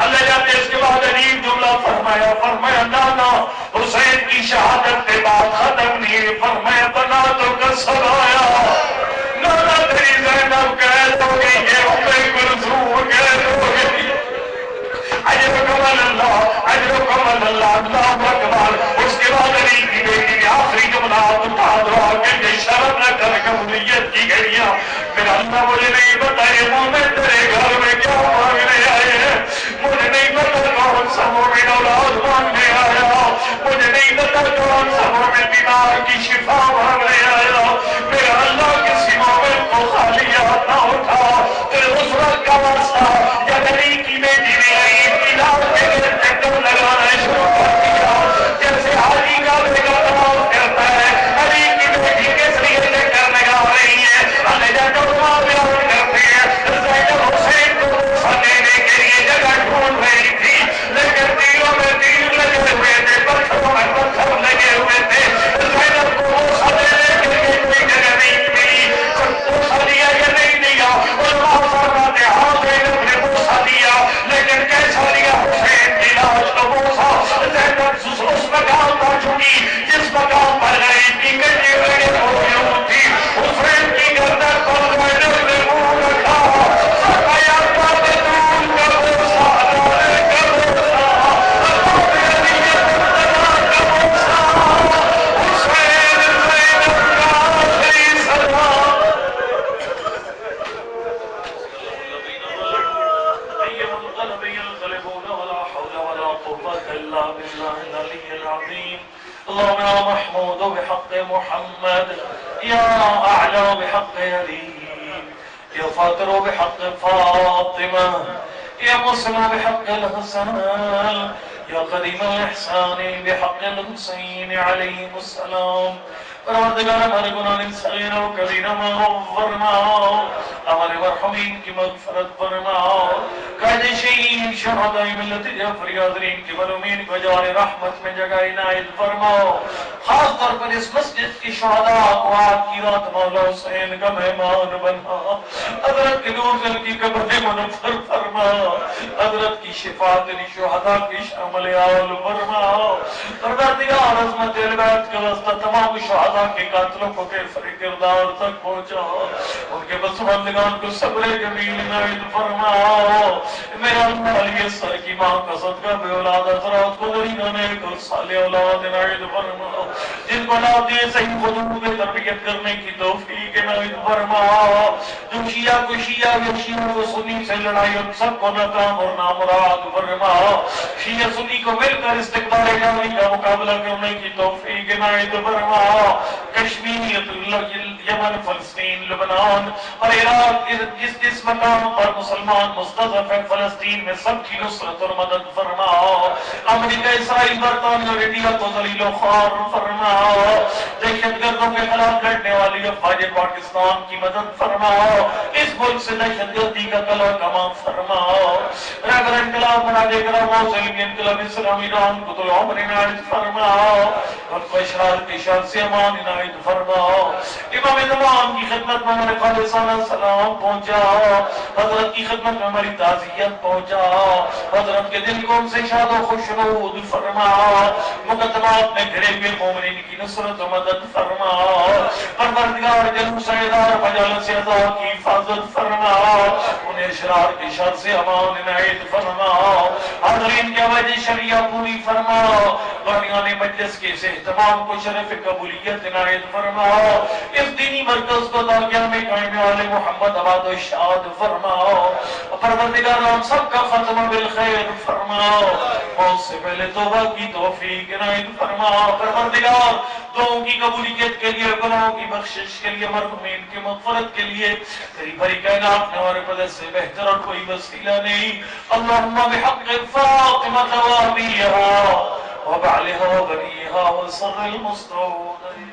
اللہ جاتے اس کے بعد عجیب جملہ فرمایا، فرمایا نانا حسین کی شہادت کے بعد ختم نہیں، فرمایا بناتوں کا سرایا، نانا تیری زینب قید ہو گئی ہے، ام کلثوم قید ہو گئی۔ اجرکم اللہ، اجرکم اللہ، اللہ اکبر۔ اس کے بعد علی کی بیٹی نے آخری جملہ اٹھا دعا کہ شرم نہ کر قبولیت کی گھڑیاں، میرا اللہ مجھے نہیں بتائے مومن تیرے گھر میں کیا مانگنے آئے ہیں، مجھے نہیں پتا کون سا مومن اولاد مانگنے آیا، مجھے نہیں پتا کون سا مومن بیمار کی شفا مانگنے آیا، میرا اللہ کسی مومن کو خالی ہاتھ نہ اٹھا، تیرے اس وقت کا واسطہ یا نبی کی بیٹی نے عید کی لاؤ کے لیے چکر لگانا شروع کر دیا، جیسے حاجی کا بیٹا طواف کرتا ہے، علی کی بیٹی کس لیے چکر لگا رہی ہے، اللہ جاتا ہوا بیان کرتے ہیں زینب حسین کو بوسہ دینے کے لیے جگہ ڈھونڈ رہی تھی، لیکن تیروں میں تیر لگے ہوئے تھے، پتھروں میں پتھر لگے ہوئے تھے، زینب کو بوسہ دینے کے لیے کوئی جگہ نہیں ملی، بوسہ دیا یا نہیں دیا، علماء فرماتے ہاں زینب نے بوسہ دیا، لیکن کیسا دیا؟ حسین کی لاش کو بوسہ۔ زینب اس مقام پر چکی جس مقام پر گئی تھی کٹی ہوئی موجود تھی، حسین کی گردن پر زینب نے منہ رکھا، فرمایا بدون کا بوسہ، ادارے کا بوسہ، اللہ علی مصطفیٰ کا بوسہ، حسین زینب کا آخری سلام۔ اللهم يا محمود بحق محمد، يا أعلى بحق علي، يا فاطر بحق فاطمة، يا مسلم بحق الحسن، يا قديم الإحسان بحق الحسين عليهم السلام۔ پروردگار ہمارے گناہ صغیر و کبیرہ معاف فرماؤ، ہمارے مرحومین کی مغفرت فرماؤ، قائد شہید شہداء ملت جعفری حاضرین کی مظلومین کو جوار رحمت میں جگہ عنایت فرماؤ، خاص طور پر اس مسجد کی شہداء کو آج کی رات مولا حسین کا مہمان بنا، حضرت کے نور جل کی قبر منور فرماؤ، حضرت کی شفاعت شہداء کی شامل آل فرماؤ، پروردگار عظمت البیت کے واسطہ تمام شہداء کے قاتلوں کو کیفر کردار تک پہنچاؤ، ان کے پسماندگان کو صبر جمیل عنایت فرماؤ، میرا اللہ علی سر کی ماں کا صدقہ بے اولاد اثرات کو درینے کو صالح اولاد عنایت فرماؤ، جن کو اولاد دیے صحیح خطوط میں تربیت کرنے کی توفیق عنایت فرماؤ، جو شیعہ کو شیعہ یا شیعہ کو سنی سے لڑائی ان سب کو ناکام اور نامراد فرماؤ، شیعہ سنی کو مل کر استقبال جانی کا مقابلہ کرنے کی توفیق عنایت فرماؤ، کشمیر، یمن، فلسطین، لبنان اور عراق، جس مقام پر مسلمان مستضعف ہیں فلسطین میں سب کی نصرت اور مدد فرماؤ، امریکہ، اسرائیل، برطانیہ اور انڈیا کو ذلیل و خوار فرماؤ، دہشت گردوں کے خلاف لڑنے والی افواج پاکستان کی مدد فرماؤ، اس ملک سے دہشت گردی کا کلا کما فرماؤ، رہبر انقلاب مناظر کرام موصلی انقلاب اسلامی ایران کو طول عمر عنایت فرماؤ، ان کو اشرار کی شر سے امان عنایت فرماؤ، امام زمان کی خدمت میں ہمارے خالصانہ سلام پہنچاؤ، حضرت کی خدمت میں ہماری تعزیت پہنچاؤ، حضرت کے دل کو ان سے شاد و خوشنود فرماؤ، مقدمات میں گھرے ہوئے مومنین کی نصرت و مدد فرماؤ، پروردگار جنو سیدار مجالس عزا کی حفاظت فرماؤ، انہیں اشرار کی شر سے امان عنایت فرماؤ، حاضرین کے وجہ شریعہ پوری فرماؤ، بانیان مجلس کے اس اہتمام کو شرف قبولیت عنایت فرماؤ، اس دینی مرکز کو تاکہ میں قائم والے محمد آباد و شاد فرماؤ، پروردگار ہم سب کا ختم بالخیر فرماؤ، موت سے پہلے توبہ کی توفیق عنایت فرماؤ، پروردگار دعاؤں کی قبولیت کے لیے، گناہوں کی بخشش کے لیے، مرحومین کی مغفرت کے لیے تیری بھری کائنات میں ہمارے بدر سے بہتر اور کوئی وسیلہ نہیں، اللہم بحق فاطمہ و ابیہا وبعلها وبنيها وسر المستودع